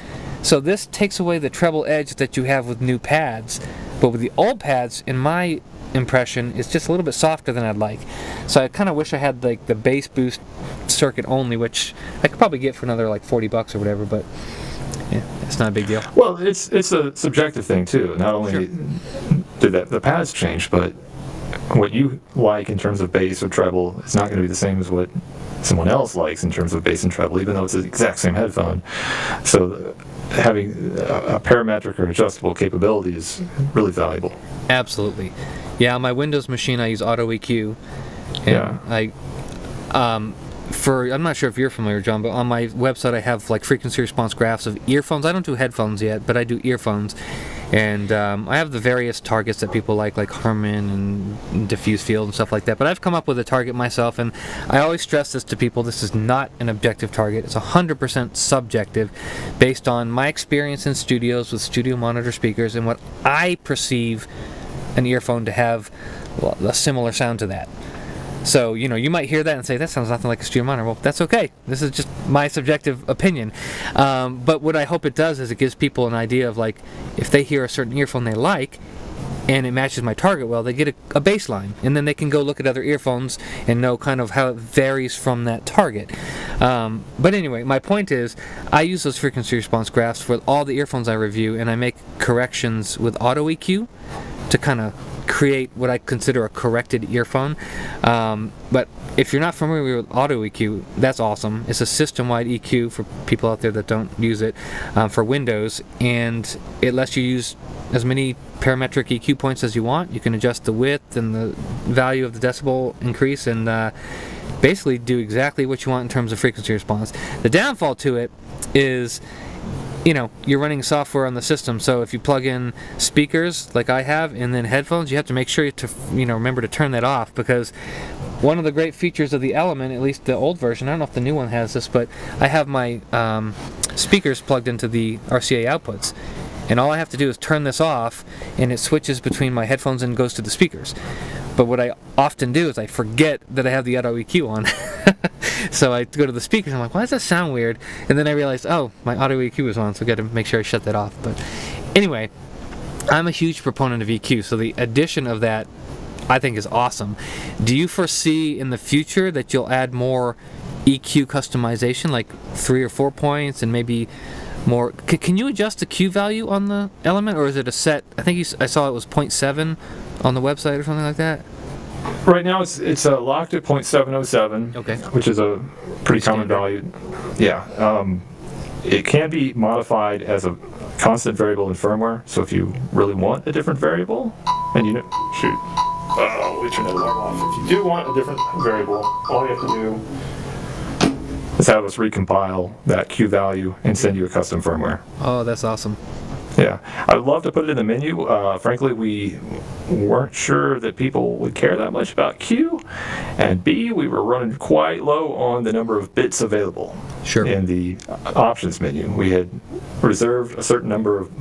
So this takes away the treble edge that you have with new pads. But with the old pads, in my impression, it's just a little bit softer than I'd like. So I kind of wish I had like the bass boost circuit only, which I could probably get for another like $40 or whatever, but yeah, it's not a big deal. Well, it's a subjective thing too. Not only did the pads change, but what you like in terms of bass or treble is not going to be the same as what someone else likes in terms of bass and treble, even though it's the exact same headphone. So having a parametric or adjustable capability is really valuable. Absolutely. Yeah, on my Windows machine I use Auto EQ. And I'm not sure if you're familiar, John, but on my website I have like frequency response graphs of earphones. I don't do headphones yet, but I do earphones. And I have the various targets that people like Harman and diffuse field and stuff like that. But I've come up with a target myself, and I always stress this to people. This is not an objective target. It's 100% subjective based on my experience in studios with studio monitor speakers and what I perceive an earphone to have a similar sound to that. So, you might hear that and say, that sounds nothing like a studio monitor. Well, that's okay. This is just my subjective opinion. But what I hope it does is it gives people an idea of, like, if they hear a certain earphone they like, and it matches my target well, they get a baseline. And then they can go look at other earphones and know kind of how it varies from that target. But anyway, my point is, I use those frequency response graphs for all the earphones I review, and I make corrections with Auto EQ to kind of create what I consider a corrected earphone. But if you're not familiar with Auto EQ, that's awesome. It's a system-wide EQ for people out there that don't use it for Windows, and it lets you use as many parametric EQ points as you want. You can adjust the width and the value of the decibel increase, and basically do exactly what you want in terms of frequency response. The downfall to it is, you're running software on the system, so if you plug in speakers like I have and then headphones, you have to make sure to remember to turn that off, because one of the great features of the Element, at least the old version, I don't know if the new one has this, but I have my speakers plugged into the RCA outputs, and all I have to do is turn this off and it switches between my headphones and goes to the speakers. But what I often do is I forget that I have the auto EQ on. So I go to the speakers and I'm like, why does that sound weird? And then I realized, oh, my auto EQ is on, so I got to make sure I shut that off. But anyway, I'm a huge proponent of EQ, so the addition of that I think is awesome. Do you foresee in the future that you'll add more EQ customization, like 3 or 4 points, and maybe more? Can you adjust the Q value on the Element, or is it a set? I think I saw it was 0.7 on the website or something like that. Right now it's locked at 0.707, Okay. which is a pretty common value. Yeah. It can be modified as a constant variable in firmware. So if you really want a different variable, and let me turn that alarm off. If you do want a different variable, all you have to do is have us recompile that Q value and send you a custom firmware. Oh, that's awesome. Yeah, I'd love to put it in the menu. Frankly, we weren't sure that people would care that much about Q, and B, we were running quite low on the number of bits available in the options menu. We had reserved a certain number of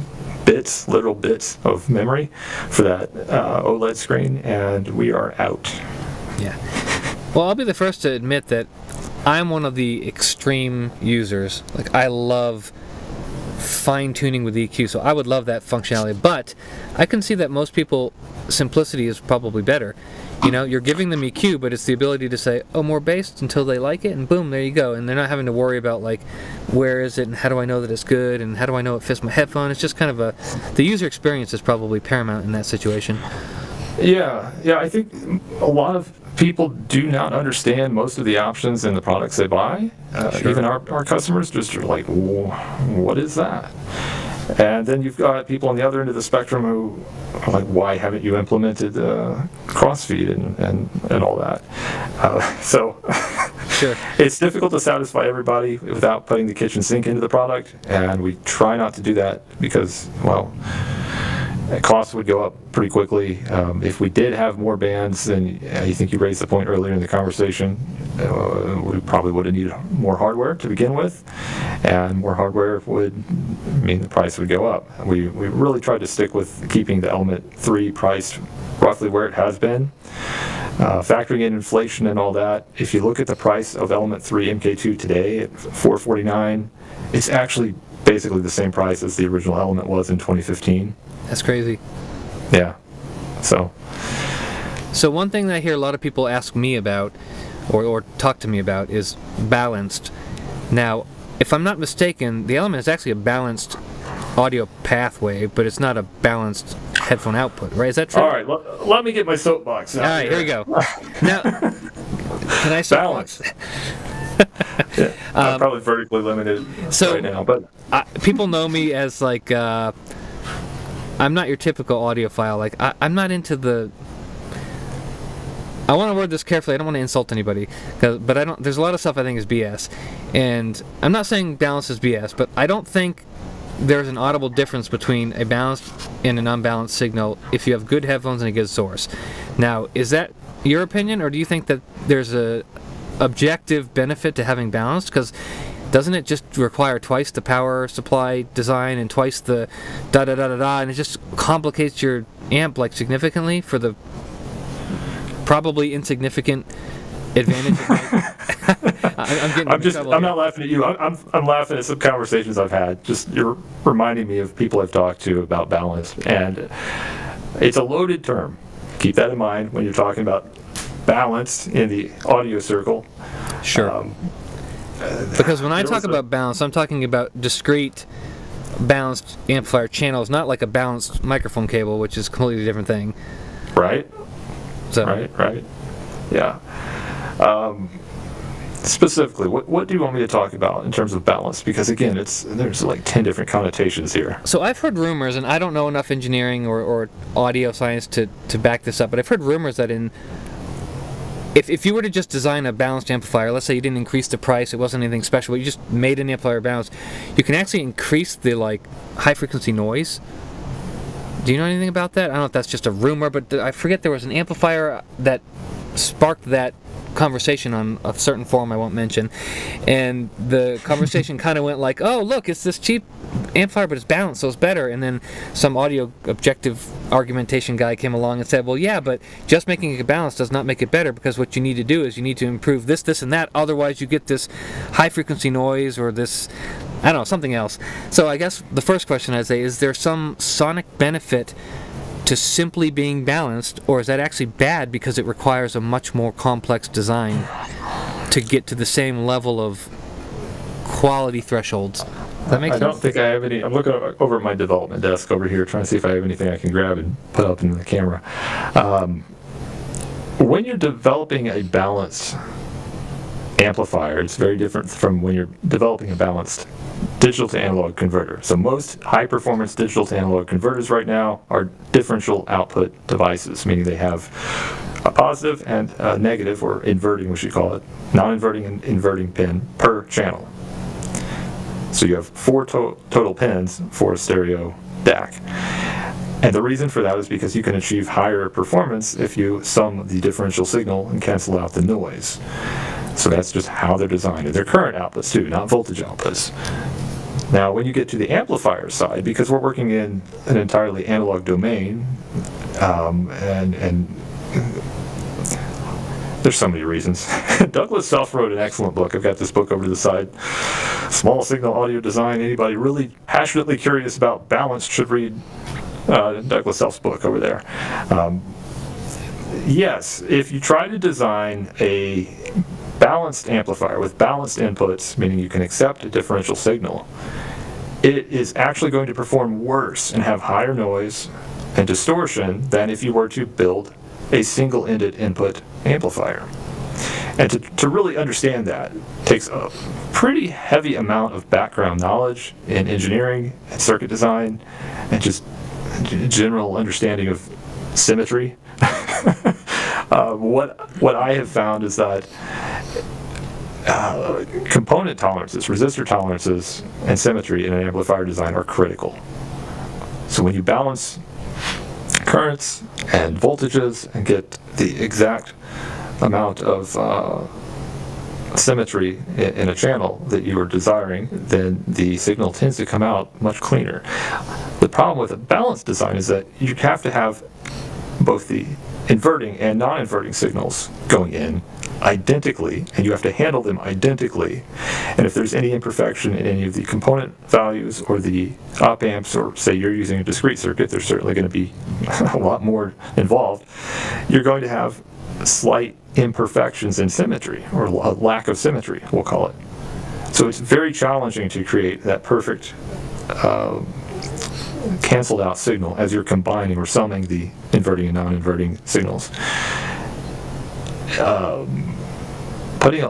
bits, literal bits of memory for that OLED screen, and we are out. Yeah. Well, I'll be the first to admit that I'm one of the extreme users. Like, I love fine-tuning with EQ, so I would love that functionality, but I can see that most people, simplicity is probably better. You're giving them EQ, but it's the ability to say, oh, more bass until they like it, and boom, there you go. And they're not having to worry about, like, where is it, and how do I know that it's good, and how do I know it fits my headphone. It's just kind of the user experience is probably paramount in that situation. Yeah, I think a lot of people do not understand most of the options in the products they buy. Even our customers just are like, what is that? And then you've got people on the other end of the spectrum who are like, why haven't you implemented crossfeed and all that? Sure. It's difficult to satisfy everybody without putting the kitchen sink into the product, and we try not to do that because, well, costs would go up pretty quickly. If we did have more bands, then I think you raised the point earlier in the conversation, we probably would have needed more hardware to begin with, and more hardware would mean the price would go up. We really tried to stick with keeping the Element 3 priced roughly where it has been. Factoring in inflation and all that, if you look at the price of Element 3 MK2 today at $449, it's actually basically the same price as the original Element was in 2015. That's crazy. Yeah. So one thing that I hear a lot of people ask me about, or talk to me about, is balanced. Now, if I'm not mistaken, the Element is actually a balanced audio pathway, but it's not a balanced headphone output, right? Is that true? All right, let me get my soapbox out. All right, here we go. Now, can I balance? Yeah, I'm probably vertically limited right now, but people know me as like I'm not your typical audiophile. Like I'm not into the. I want to word this carefully. I don't want to insult anybody, but I don't. There's a lot of stuff I think is BS, and I'm not saying balance is BS, but I don't think there's an audible difference between a balanced and an unbalanced signal if you have good headphones and a good source. Now, is that your opinion, or do you think that there's a objective benefit to having balanced? Because doesn't it just require twice the power supply design and twice the da-da-da-da-da, and it just complicates your amp like significantly for the probably insignificant advantage I'm not laughing at you. I'm laughing at some conversations I've had. Just you're reminding me of people I've talked to about balance, and it's a loaded term. Keep that in mind when you're talking about balance in the audio circle. Sure. Because when I talk about balance, I'm talking about discrete balanced amplifier channels, not like a balanced microphone cable, which is a completely different thing. Right. So. Right. Yeah. Specifically, what do you want me to talk about in terms of balance? Because again, there's like 10 different connotations here. So I've heard rumors, and I don't know enough engineering or audio science to back this up, but I've heard rumors that in if you were to just design a balanced amplifier, let's say you didn't increase the price, it wasn't anything special, but you just made an amplifier balanced, you can actually increase the high frequency noise. Do you know anything about that? I don't know if that's just a rumor, but I forget there was an amplifier that sparked that conversation on a certain forum I won't mention, and the conversation kind of went like, oh look, it's this cheap amplifier but it's balanced so it's better, and then some audio objective argumentation guy came along and said, well yeah, but just making it balanced does not make it better, because what you need to do is you need to improve this, this and that, otherwise you get this high frequency noise or this, I don't know, something else. So I guess the first question I'd say, is there some sonic benefit to simply being balanced, or is that actually bad because it requires a much more complex design to get to the same level of quality thresholds? Does that make sense? I don't think I have any. I'm looking over at my development desk over here, trying to see if I have anything I can grab and put up into the camera. When you're developing a balanced amplifier, it's very different from when you're developing a balanced digital to analog converter. So most high performance digital to analog converters right now are differential output devices, meaning they have a positive and a negative, or inverting, we should call it, non-inverting and inverting pin per channel. So you have 4 total pins for a stereo DAC. And the reason for that is because you can achieve higher performance if you sum the differential signal and cancel out the noise. So that's just how they're designed. And they're current outputs too, not voltage outputs. Now when you get to the amplifier side, because we're working in an entirely analog domain, and there's so many reasons. Douglas Self wrote an excellent book. I've got this book over to the side. Small Signal Audio Design. Anybody really passionately curious about balance should read Douglas Self's book over there. Yes, if you try to design a balanced amplifier with balanced inputs, meaning you can accept a differential signal, it is actually going to perform worse and have higher noise and distortion than if you were to build a single-ended input amplifier. And to really understand that takes a pretty heavy amount of background knowledge in engineering and circuit design and just general understanding of symmetry. What I have found is that component tolerances, resistor tolerances, and symmetry in an amplifier design are critical. So when you balance currents and voltages and get the exact amount of symmetry in a channel that you are desiring, then the signal tends to come out much cleaner. The problem with a balanced design is that you have to have both the inverting and non-inverting signals going in identically, and you have to handle them identically. And if there's any imperfection in any of the component values or the op amps, or say you're using a discrete circuit, there's certainly going to be a lot more involved. You're going to have slight imperfections in symmetry, or a lack of symmetry, we'll call it. So it's very challenging to create that perfect canceled out signal as you're combining or summing the inverting and non-inverting signals. Putting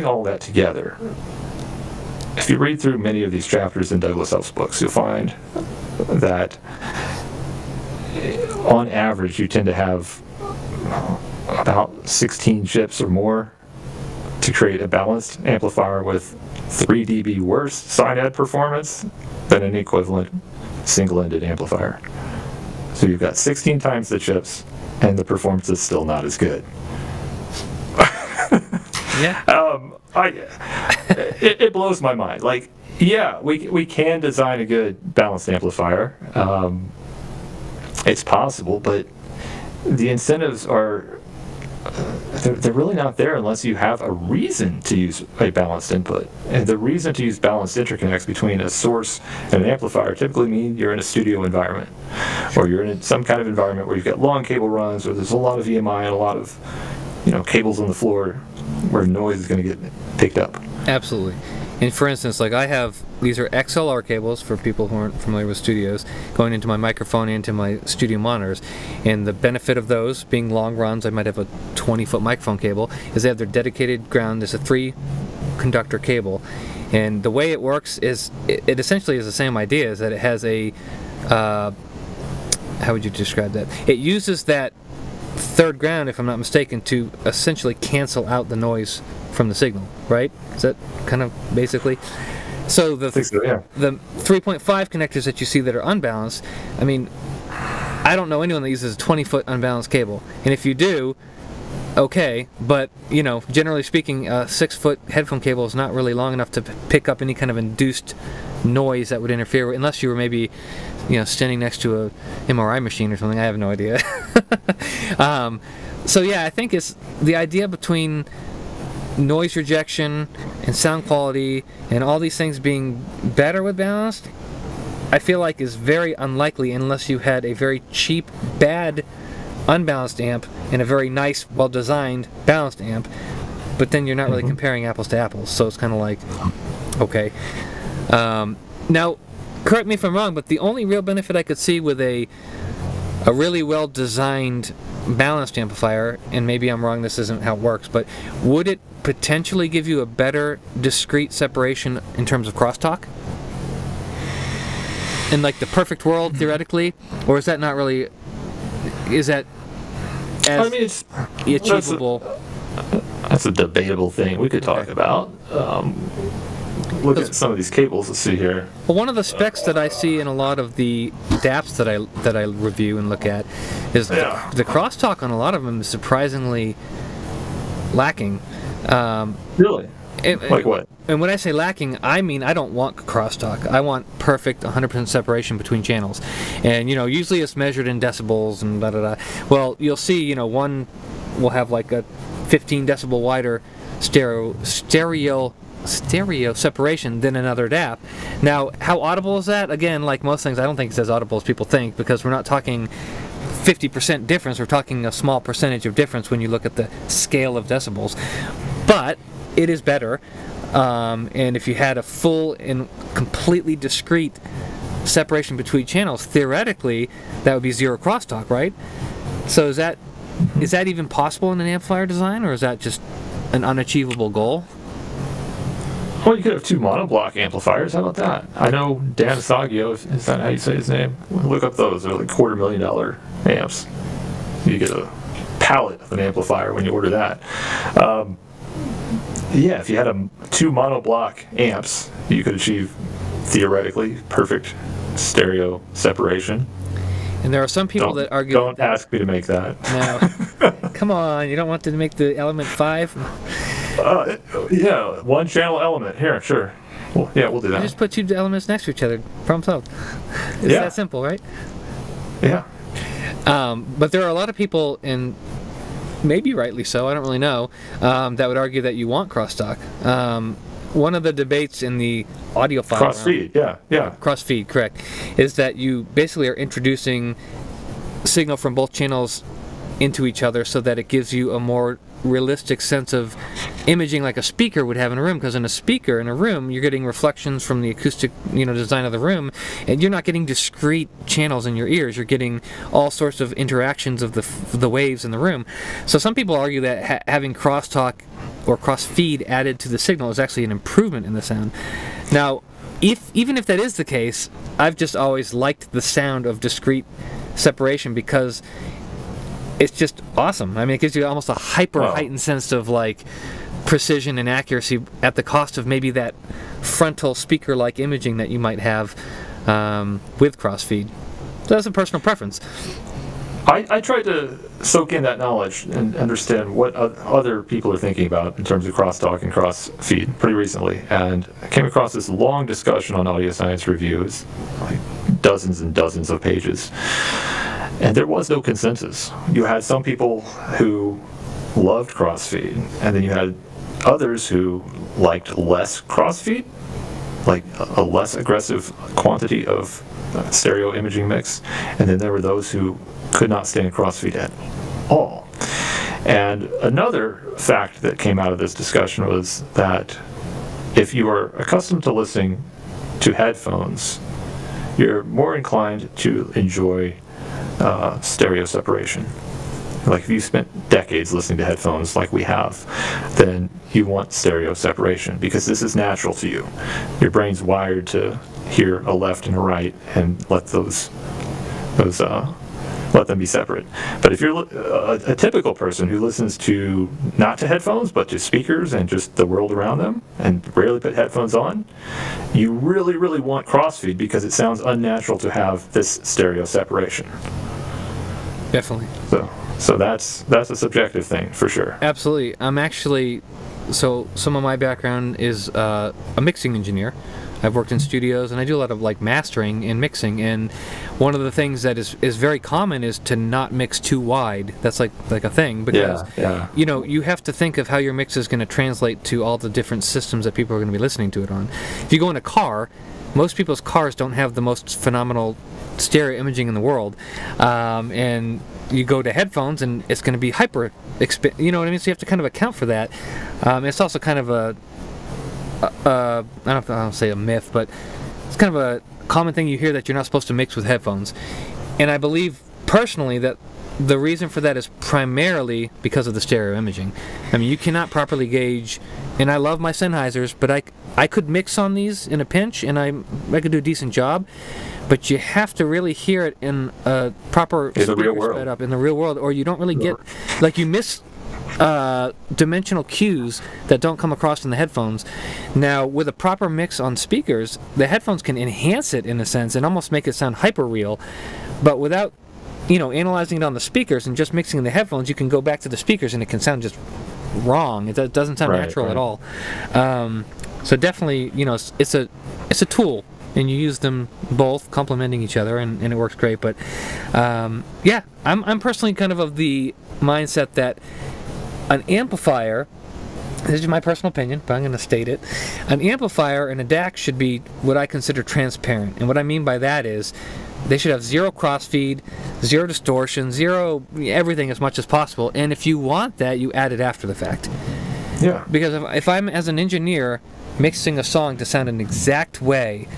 all that together, if you read through many of these chapters in Douglas Self's books, you'll find that on average you tend to have about 16 chips or more to create a balanced amplifier with 3 dB worse SINAD performance than an equivalent single-ended amplifier. So you've got 16 times the chips, and the performance is still not as good. Yeah. It blows my mind. Like, yeah, we can design a good balanced amplifier. It's possible, but the incentives are they're really not there unless you have a reason to use a balanced input. And the reason to use balanced interconnects between a source and an amplifier typically mean you're in a studio environment, or you're in some kind of environment where you've got long cable runs, or there's a lot of EMI and a lot of cables on the floor where noise is going to get picked up. Absolutely. And for instance, like these are XLR cables for people who aren't familiar with studios, going into my microphone and into my studio monitors. And the benefit of those being long runs, I might have a 20-foot microphone cable, is they have their dedicated ground. It's a 3-conductor cable. And the way it works is, it essentially is the same idea, is that it has a, how would you describe that? It uses that third ground, if I'm not mistaken, to essentially cancel out the noise from the signal, right? Is that kind of basically? So the 3.5 connectors that you see that are unbalanced, I mean, I don't know anyone that uses a 20-foot unbalanced cable. And if you do, okay, but, generally speaking, a 6-foot headphone cable is not really long enough to pick up any kind of induced noise that would interfere with, unless you were maybe, standing next to a MRI machine or something. I have no idea. So yeah, I think it's the idea between noise rejection and sound quality and all these things being better with balanced, I feel like is very unlikely unless you had a very cheap, bad unbalanced amp and a very nice, well-designed balanced amp, but then you're not really comparing apples to apples, so it's kind of like, okay. Now, correct me if I'm wrong, but the only real benefit I could see with a really well-designed balanced amplifier, and maybe I'm wrong, this isn't how it works, but would it potentially give you a better discrete separation in terms of crosstalk? In like the perfect world, theoretically? Or is that not really... Is that as it's achievable? That's a debatable thing we could talk about. Look at some of these cables. Let's see here. Well, one of the specs that I see in a lot of the DAPs that I review and look at is the crosstalk on a lot of them is surprisingly lacking. Really? Like what? And when I say lacking, I mean I don't want crosstalk. I want perfect 100% separation between channels. And, usually it's measured in decibels and da-da-da. Well, you'll see, one will have like a 15 decibel wider stereo separation than another DAP. Now, how audible is that? Again, like most things, I don't think it's as audible as people think, because we're not talking 50% difference. We're talking a small percentage of difference when you look at the scale of decibels. But it is better. And if you had a full and completely discrete separation between channels, theoretically, that would be zero crosstalk, right? So is that even possible in an amplifier design, or is that just an unachievable goal? Well, you could have two monoblock amplifiers. How about that? I know Dan Saggio, is that how you say his name? Look up those. They're like $250,000 amps. You get a pallet of an amplifier when you order that. Yeah, if you had two monoblock amps, you could achieve, theoretically, perfect stereo separation. And there are some people that argue... Don't ask me to make that. No. Come on, you don't want to make the element 5? Yeah, one channel element. Here, sure. Well, yeah, we'll do that. You just put two elements next to each other. Problem solved. It's that simple, right? Yeah. But there are a lot of people, and maybe rightly so, I don't really know, that would argue that you want crosstalk. One of the debates in the audiophile cross-feed, yeah. Cross-feed, correct, is that you basically are introducing signal from both channels into each other so that it gives you a more realistic sense of imaging like a speaker would have in a room, because in a speaker in a room you're getting reflections from the acoustic design of the room, and you're not getting discrete channels in your ears. You're getting all sorts of interactions of the waves in the room. So some people argue that having crosstalk or cross-feed added to the signal is actually an improvement in the sound. Now, even if that is the case, I've just always liked the sound of discrete separation because it's just awesome. I mean, it gives you almost a heightened sense of like precision and accuracy at the cost of maybe that frontal speaker-like imaging that you might have with crossfeed. So that's a personal preference. I tried to soak in that knowledge and understand what other people are thinking about in terms of crosstalk and crossfeed pretty recently, and I came across this long discussion on Audio Science Reviews, like dozens and dozens of pages, and there was no consensus. You had some people who loved crossfeed, and then you had others who liked less crossfeed, like a less aggressive quantity of stereo imaging mix, and then there were those who could not stand crossfeed at all. And another fact that came out of this discussion was that if you are accustomed to listening to headphones, you're more inclined to enjoy stereo separation. Like if you spent decades listening to headphones like we have, then you want stereo separation because this is natural to you. Your brain's wired to hear a left and a right and let those let them be separate. But if you're a typical person who listens to not to headphones but to speakers and just the world around them and rarely put headphones on, you really, really want crossfeed because it sounds unnatural to have this stereo separation. Definitely. So that's a subjective thing for sure. Absolutely. So some of my background is a mixing engineer. I've worked in studios and I do a lot of like mastering and mixing, and one of the things that is very common is to not mix too wide. That's like a thing, because you know, you have to think of how your mix is going to translate to all the different systems that people are going to be listening to it on. If you go in a car, most people's cars don't have the most phenomenal stereo imaging in the world, and you go to headphones and it's going to be you know what I mean? So you have to kind of account for that. It's also kind of I don't say a myth, but it's kind of a common thing you hear that you're not supposed to mix with headphones. And I believe personally that the reason for that is primarily because of the stereo imaging. I mean, you cannot properly gauge, and I love my Sennheisers, but I could mix on these in a pinch, and I could do a decent job, but you have to really hear it in a proper speaker sped up in the real world, or you don't really get, like, you miss dimensional cues that don't come across in the headphones. Now, with a proper mix on speakers, the headphones can enhance it in a sense and almost make it sound hyper real, but without, you know, analyzing it on the speakers and just mixing in the headphones, you can go back to the speakers and it can sound just wrong. It doesn't sound natural at all. So definitely, you know, it's a tool, and you use them both complementing each other, and it works great. But yeah, I'm personally kind of the mindset that an amplifier, this is my personal opinion, but I'm going to state it, an amplifier and a DAC should be what I consider transparent. And what I mean by that is they should have zero crossfeed, zero distortion, zero everything as much as possible. And if you want that, you add it after the fact. Yeah. Because if I'm, as an engineer, mixing a song to sound an exact way,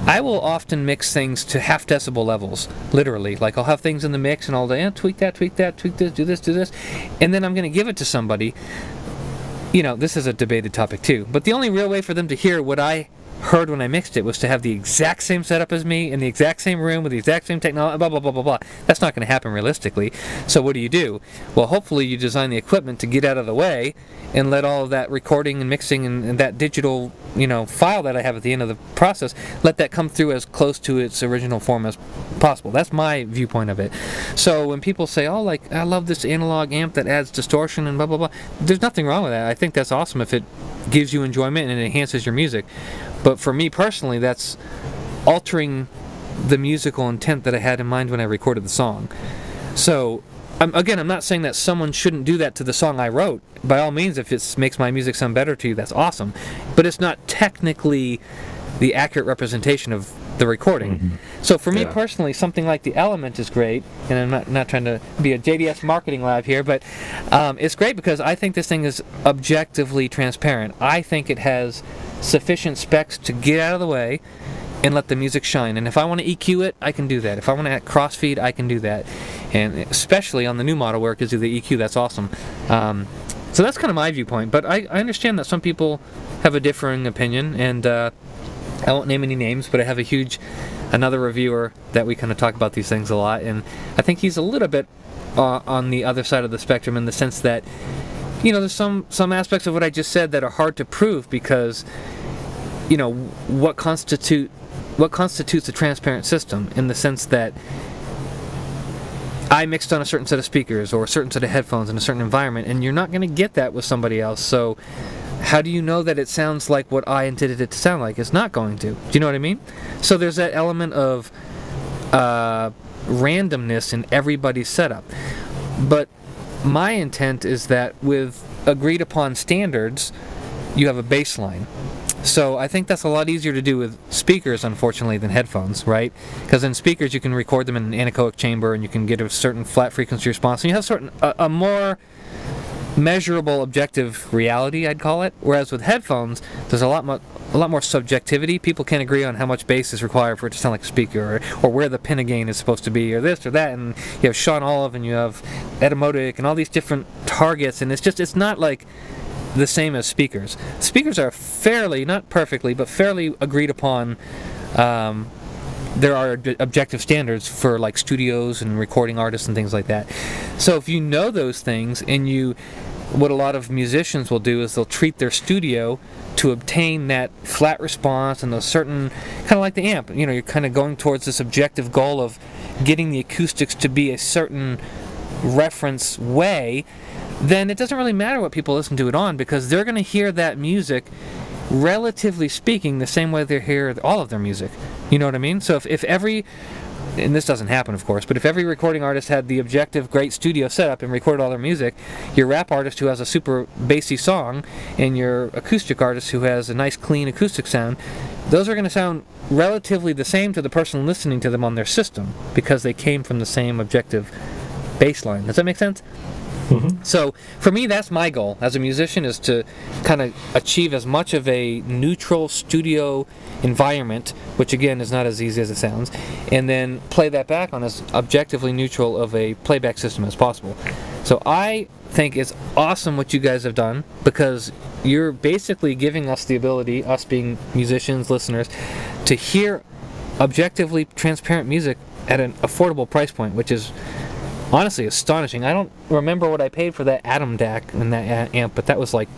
I will often mix things to half decibel levels, literally. Like, I'll have things in the mix and I'll tweak that, tweak this, do this, and then I'm going to give it to somebody. You know, this is a debated topic too, but the only real way for them to hear what I heard when I mixed it was to have the exact same setup as me in the exact same room with the exact same technology, blah, blah, blah, blah, blah. That's not going to happen realistically. So what do? Well, hopefully you design the equipment to get out of the way and let all of that recording and mixing and that digital, you know, file that I have at the end of the process, let that come through as close to its original form as possible. That's my viewpoint of it. So when people say, oh, like, I love this analog amp that adds distortion and blah, blah, blah, there's nothing wrong with that. I think that's awesome if it gives you enjoyment and it enhances your music. But for me personally, that's altering the musical intent that I had in mind when I recorded the song. So, I'm not saying that someone shouldn't do that to the song I wrote. By all means, if it makes my music sound better to you, that's awesome. But it's not technically the accurate representation of the recording. Mm-hmm. So for me personally, something like the Element is great, and I'm not trying to be a JDS marketing lab here, but it's great because I think this thing is objectively transparent. I think it has sufficient specs to get out of the way and let the music shine. And if I want to EQ it, I can do that. If I want to add crossfeed, I can do that. And especially on the new model where it gives you the EQ, that's awesome. So that's kind of my viewpoint. But I understand that some people have a differing opinion, and I won't name any names, but I have another reviewer that we kind of talk about these things a lot, and I think he's a little bit on the other side of the spectrum in the sense that, you know, there's some aspects of what I just said that are hard to prove because, you know, what constitutes a transparent system in the sense that I mixed on a certain set of speakers or a certain set of headphones in a certain environment, and you're not going to get that with somebody else. So how do you know that it sounds like what I intended it to sound like? It's not going to. Do you know what I mean? So there's that element of randomness in everybody's setup. But my intent is that with agreed upon standards, you have a baseline. So I think that's a lot easier to do with speakers, unfortunately, than headphones, right? Because in speakers you can record them in an anechoic chamber and you can get a certain flat frequency response, and you have a more measurable objective reality, I'd call it. Whereas with headphones, there's a lot more subjectivity. People can't agree on how much bass is required for it to sound like a speaker, or where the pin gain is supposed to be, or this or that. And you have Sean Olive and you have Etymotic and all these different targets, and it's not like the same as speakers. Speakers are fairly, not perfectly, but fairly agreed upon there are objective standards for like studios and recording artists and things like that. So if you know those things, and what a lot of musicians will do is they'll treat their studio to obtain that flat response and those certain, kind of like the amp, you're kind of going towards this objective goal of getting the acoustics to be a certain reference way. Then it doesn't really matter what people listen to it on, because they're going to hear that music, relatively speaking, the same way they hear all of their music. You know what I mean? So if every, and this doesn't happen, of course, but if every recording artist had the objective great studio setup and recorded all their music, your rap artist who has a super bassy song and your acoustic artist who has a nice clean acoustic sound, those are going to sound relatively the same to the person listening to them on their system, because they came from the same objective baseline. Does that make sense? Mm-hmm. So for me, that's my goal as a musician, is to kind of achieve as much of a neutral studio environment, which again is not as easy as it sounds, and then play that back on as objectively neutral of a playback system as possible. So I think it's awesome what you guys have done, because you're basically giving us the ability, us being musicians, listeners, to hear objectively transparent music at an affordable price point, which is honestly astonishing. I don't remember what I paid for that Atom DAC and that amp, but that was like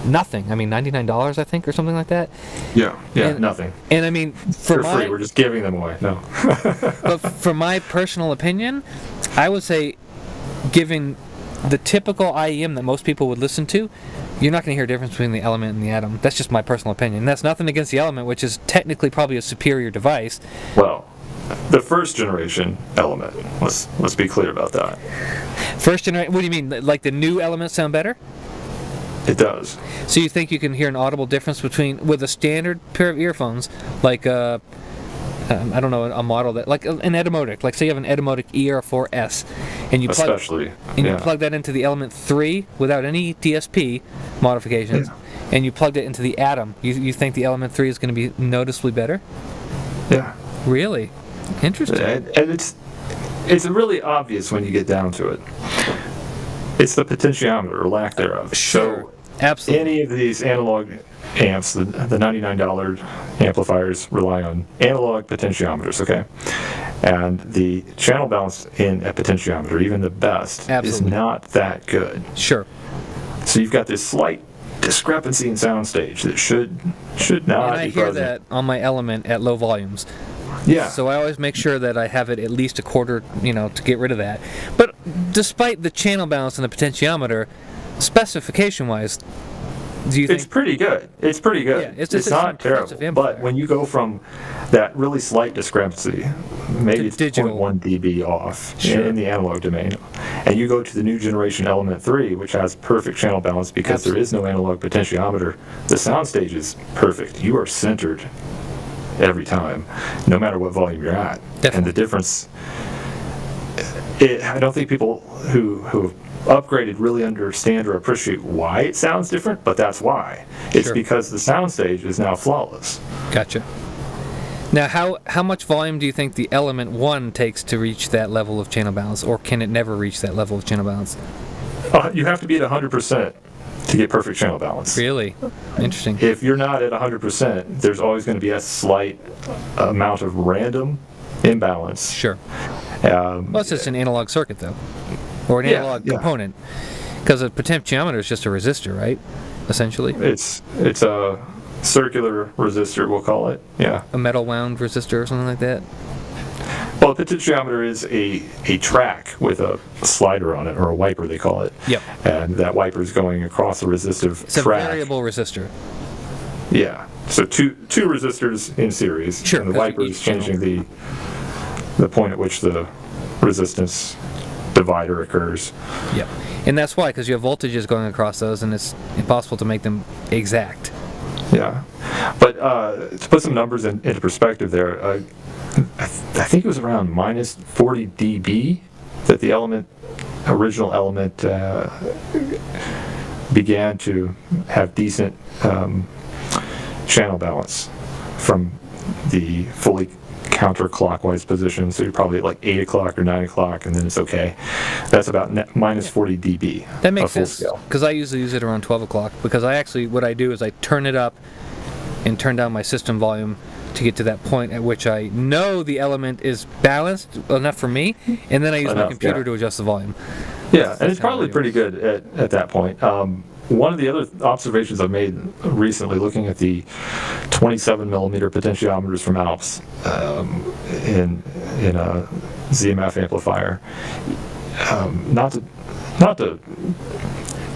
nothing. I mean, $99, I think, or something like that. Yeah, nothing. And I mean, for free, we're just giving them away. No. But for my personal opinion, I would say, given the typical IEM that most people would listen to, you're not going to hear a difference between the Element and the Atom. That's just my personal opinion. And that's nothing against the Element, which is technically probably a superior device. Well, the first generation Element. Let's be clear about that. First generation? What do you mean? Like the new Elements sound better? It does. So you think you can hear an audible difference with a standard pair of earphones, like I don't know, a model that, like an Etymotic, like say you have an Etymotic ER4S, and you you plug that into the Element 3 without any DSP modifications, and you plugged it into the Atom. You think the Element 3 is going to be noticeably better? Yeah. Really? Interesting. And it's really obvious when you get down to it. It's the potentiometer, or lack thereof. Sure. So absolutely. Any of these analog amps, the $99 amplifiers, rely on analog potentiometers, okay? And the channel balance in a potentiometer, even the best, is not that good. Sure. So you've got this slight discrepancy in soundstage that should not be present. And I hear that on my Element at low volumes. Yeah. So I always make sure that I have it at least a quarter, to get rid of that. But despite the channel balance and the potentiometer, specification-wise, do you think... It's pretty good. It's pretty good. Yeah, it's not terrible. But when you go from that really slight discrepancy, maybe it's 0.1 dB off in the analog domain, and you go to the new generation Element 3, which has perfect channel balance because there is no analog potentiometer, the soundstage is perfect. You are centered every time, no matter what volume you're at. Definitely. And the difference, I don't think people who have upgraded really understand or appreciate why it sounds different, but that's why. It's because the soundstage is now flawless. Gotcha. Now, how much volume do you think the Element 1 takes to reach that level of channel balance, or can it never reach that level of channel balance? You have to be at 100% to get perfect channel balance. Really? Interesting. If you're not at 100%, there's always going to be a slight amount of random imbalance. Sure. Well, it's just an analog circuit, though, or an analog component, because a potentiometer is just a resistor, right? Essentially. It's a circular resistor, we'll call it. Yeah. A metal wound resistor or something like that. Well, a potentiometer is a track with a slider on it, or a wiper they call it. Yep. And that wiper is going across a resistive track. It's a variable resistor. Yeah. So two resistors in series. Sure. And the wiper is changing the point at which the resistance divider occurs. Yep. And that's why, because you have voltages going across those, and it's impossible to make them exact. Yeah. But to put some numbers into perspective there, I think it was around minus 40 dB that the original Element began to have decent channel balance from the fully counterclockwise position. So you're probably at like 8 o'clock or 9 o'clock, and then it's okay. That's about minus 40 dB. That makes sense, because I usually use it around 12 o'clock, because what I do is I turn it up and turn down my system volume to get to that point at which I know the element is balanced enough for me, and then I use my computer to adjust the volume. Yeah, and it's probably pretty good at that point. One of the other observations I've made recently, looking at the 27 millimeter potentiometers from Alps in a ZMF amplifier, not to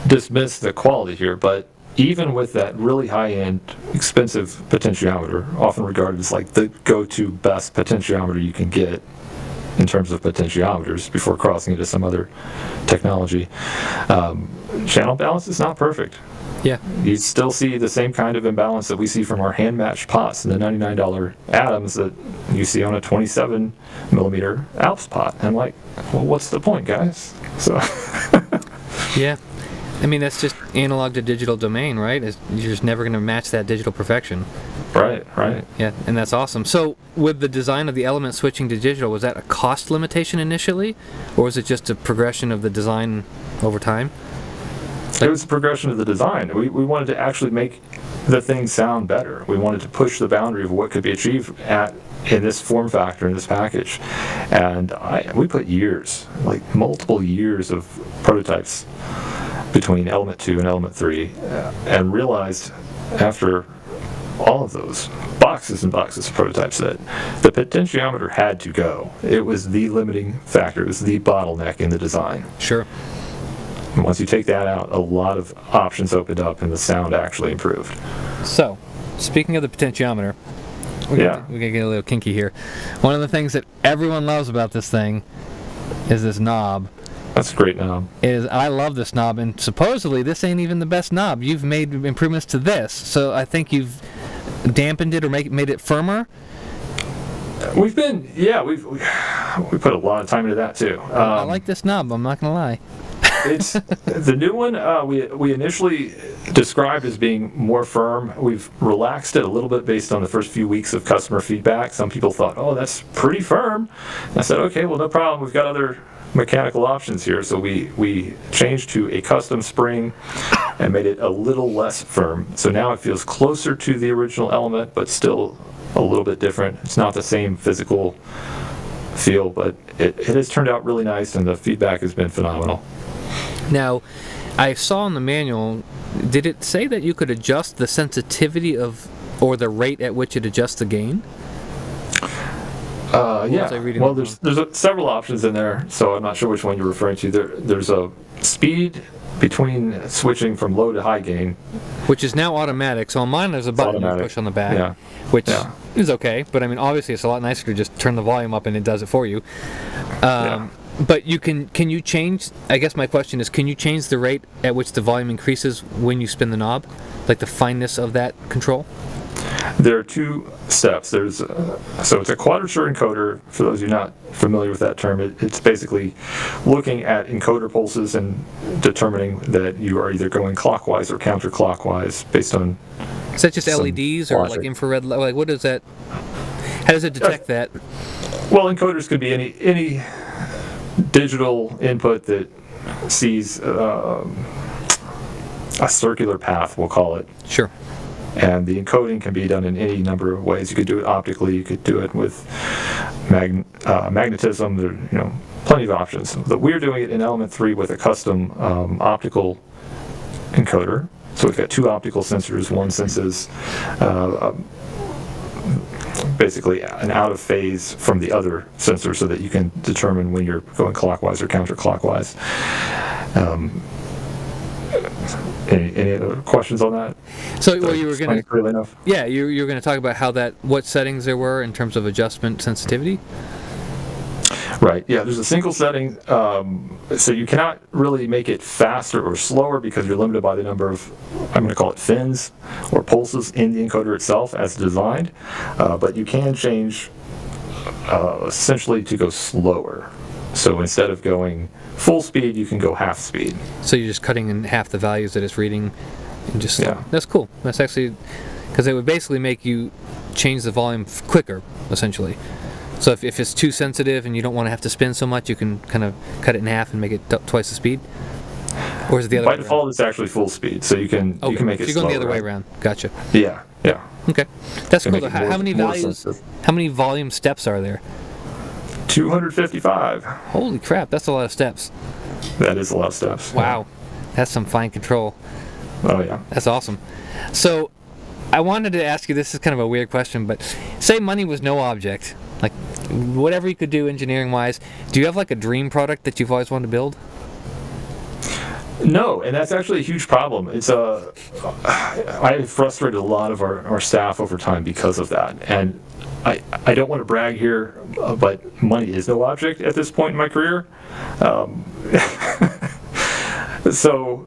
dismiss the quality here, but even with that really high-end, expensive potentiometer, often regarded as like the go-to best potentiometer you can get in terms of potentiometers before crossing into some other technology, channel balance is not perfect. Yeah. You still see the same kind of imbalance that we see from our hand-matched pots and the $99 Adams that you see on a 27 millimeter Alps pot. And I'm like, well, what's the point, guys? So. Yeah. I mean, that's just analog to digital domain, right? You're just never going to match that digital perfection. Right. Yeah, and that's awesome. So, with the design of the element switching to digital, was that a cost limitation initially, or was it just a progression of the design over time? It was a progression of the design. We wanted to actually make the thing sound better. We wanted to push the boundary of what could be achieved in this form factor, in this package. And we put years, like multiple years of prototypes between Element 2 and Element 3, and realized after all of those boxes and boxes of prototypes that the potentiometer had to go. It was the limiting factor. It was the bottleneck in the design. Sure. And once you take that out, a lot of options opened up and the sound actually improved. So, speaking of the potentiometer, we're going to get a little kinky here. One of the things that everyone loves about this thing is this knob. That's a great knob. I love this knob, and supposedly this ain't even the best knob. You've made improvements to this, so I think you've dampened it or made it firmer. We put a lot of time into that too. I like this knob. I'm not gonna lie. It's the new one. We initially described as being more firm. We've relaxed it a little bit based on the first few weeks of customer feedback. Some people thought, "Oh, that's pretty firm." I said, "Okay, well, no problem. We've got other mechanical options here." So we changed to a custom spring and made it a little less firm. So now it feels closer to the original element, but still a little bit different. It's not the same physical feel, but it has turned out really nice, and the feedback has been phenomenal. Now, I saw in the manual, did it say that you could adjust the sensitivity or the rate at which it adjusts the gain? Yeah. Well, there's several options in there, so I'm not sure which one you're referring to. There's a speed between switching from low to high gain, which is now automatic. So on mine, there's a button you push on the back, which is okay. But I mean, obviously, it's a lot nicer to just turn the volume up and it does it for you. But you can you change? I guess my question is, can you change the rate at which the volume increases when you spin the knob, like the fineness of that control? There are two steps. So it's a quadrature encoder. For those of you not familiar with that term, it's basically looking at encoder pulses and determining that you are either going clockwise or counterclockwise based on. Is that just LEDs or like infrared? Like what is that? How does it detect that? Well, encoders could be any digital input that sees a circular path, we'll call it. Sure. And the encoding can be done in any number of ways. You could do it optically. You could do it with magnetism. There are plenty of options. But we're doing it in Element 3 with a custom optical encoder. So we've got two optical sensors. One senses basically an out of phase from the other sensor, so that you can determine when you're going clockwise or counterclockwise. Any other questions on that? So, well, you were going to clearly enough? Yeah, you were going to talk about what settings there were in terms of adjustment sensitivity. Right. Yeah. There's a single setting, so you cannot really make it faster or slower because you're limited by the number of, I'm going to call it fins or pulses in the encoder itself as designed. But you can change essentially to go slower. So instead of going full speed, you can go half speed. So you're just cutting in half the values that it's reading, and just That's cool. That's actually because it would basically make you change the volume quicker, essentially. So if it's too sensitive and you don't want to have to spin so much, you can kind of cut it in half and make it twice the speed. Or is it the other way around? By default, it's actually full speed, so you can make it slower. So you're going the other way around. Gotcha. Yeah. Okay, that's to cool. make it How many more values? sensitive. How many volume steps are there? 255. Holy crap, that's a lot of steps. That is a lot of steps. Wow, that's some fine control. Oh yeah. That's awesome. So, I wanted to ask you, this is kind of a weird question, but say money was no object, like whatever you could do engineering-wise, do you have like a dream product that you've always wanted to build? No, and that's actually a huge problem. It's I frustrated a lot of our staff over time because of that. And I don't want to brag here, but money is no object at this point in my career. So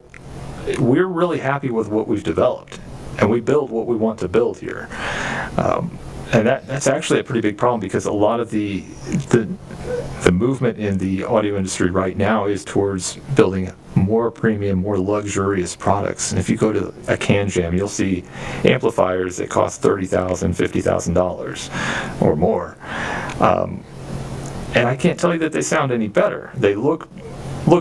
we're really happy with what we've developed, and we build what we want to build here. And that's actually a pretty big problem, because a lot of the movement in the audio industry right now is towards building more premium, more luxurious products. And if you go to a Can Jam, you'll see amplifiers that cost $30,000, $50,000 or more. And I can't tell you that they sound any better. They look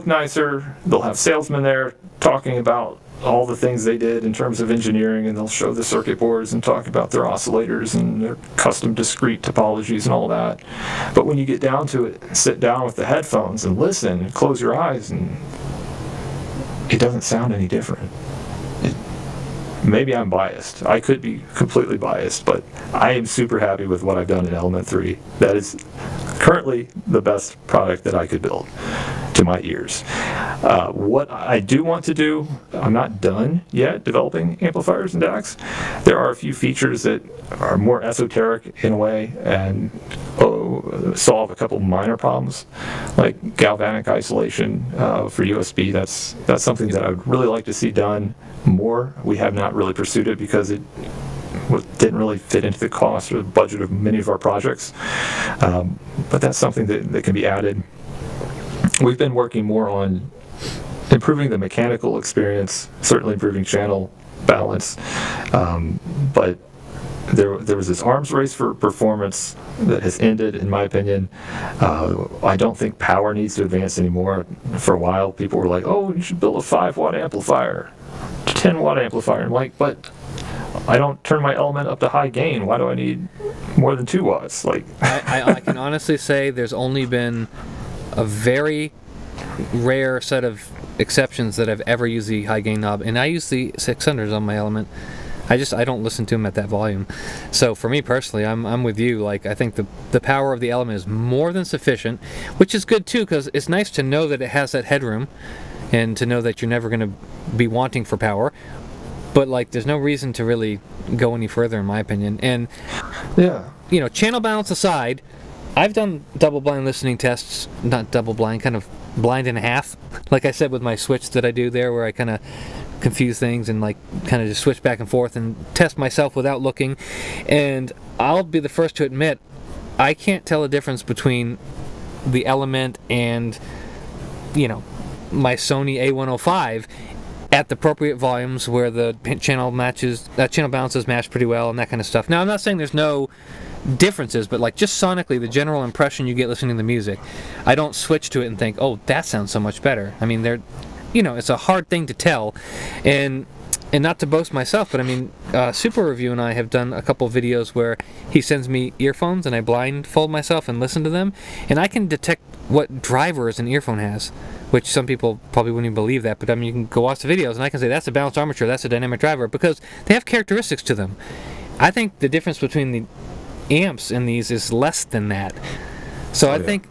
nicer. They'll have salesmen there talking about all the things they did in terms of engineering, and they'll show the circuit boards and talk about their oscillators and their custom discrete topologies and all that. But when you get down to it, sit down with the headphones and listen and close your eyes, and it doesn't sound any different. Maybe I'm biased. I could be completely biased, but I am super happy with what I've done in Element 3. That is currently the best product that I could build to my ears. What I do want to do, I'm not done yet developing amplifiers and DACs. There are a few features that are more esoteric in a way and solve a couple minor problems, like galvanic isolation for USB. That's something that I would really like to see done more. We have not really pursued it because it didn't really fit into the cost or the budget of many of our projects. But that's something that can be added. We've been working more on improving the mechanical experience, certainly improving channel balance. But there was this arms race for performance that has ended, in my opinion. I don't think power needs to advance anymore. For a while, people were like, "Oh, you should build a 5-watt amplifier, 10-watt amplifier." I'm like, but I don't turn my element up to high gain. Why do I need more than 2 watts? Like, I can honestly say there's only been a very rare set of exceptions that I've ever used the high gain knob, and I use the 600s on my element. I don't listen to them at that volume. So for me personally, I'm with you. Like, I think the power of the element is more than sufficient, which is good too, because it's nice to know that it has that headroom, and to know that you're never going to be wanting for power. But like, there's no reason to really go any further, in my opinion. And yeah, channel balance aside, I've done double blind listening tests, not double blind, kind of blind and a half, like I said with my switch that I do there, where I kind of confuse things and like kind of just switch back and forth and test myself without looking. And I'll be the first to admit, I can't tell a difference between the Element and my Sony A105 at the appropriate volumes where the channel balances match pretty well and that kind of stuff. Now, I'm not saying there's no differences, but like, just sonically, the general impression you get listening to the music, I don't switch to it and think, oh, that sounds so much better. I mean, it's a hard thing to tell, and not to boast myself, but I mean, Super Review and I have done a couple videos where he sends me earphones and I blindfold myself and listen to them, and I can detect what drivers an earphone has, which some people probably wouldn't even believe that, but I mean, you can go watch the videos and I can say that's a balanced armature, that's a dynamic driver, because they have characteristics to them. I think the difference between the amps in these is less than that. So I think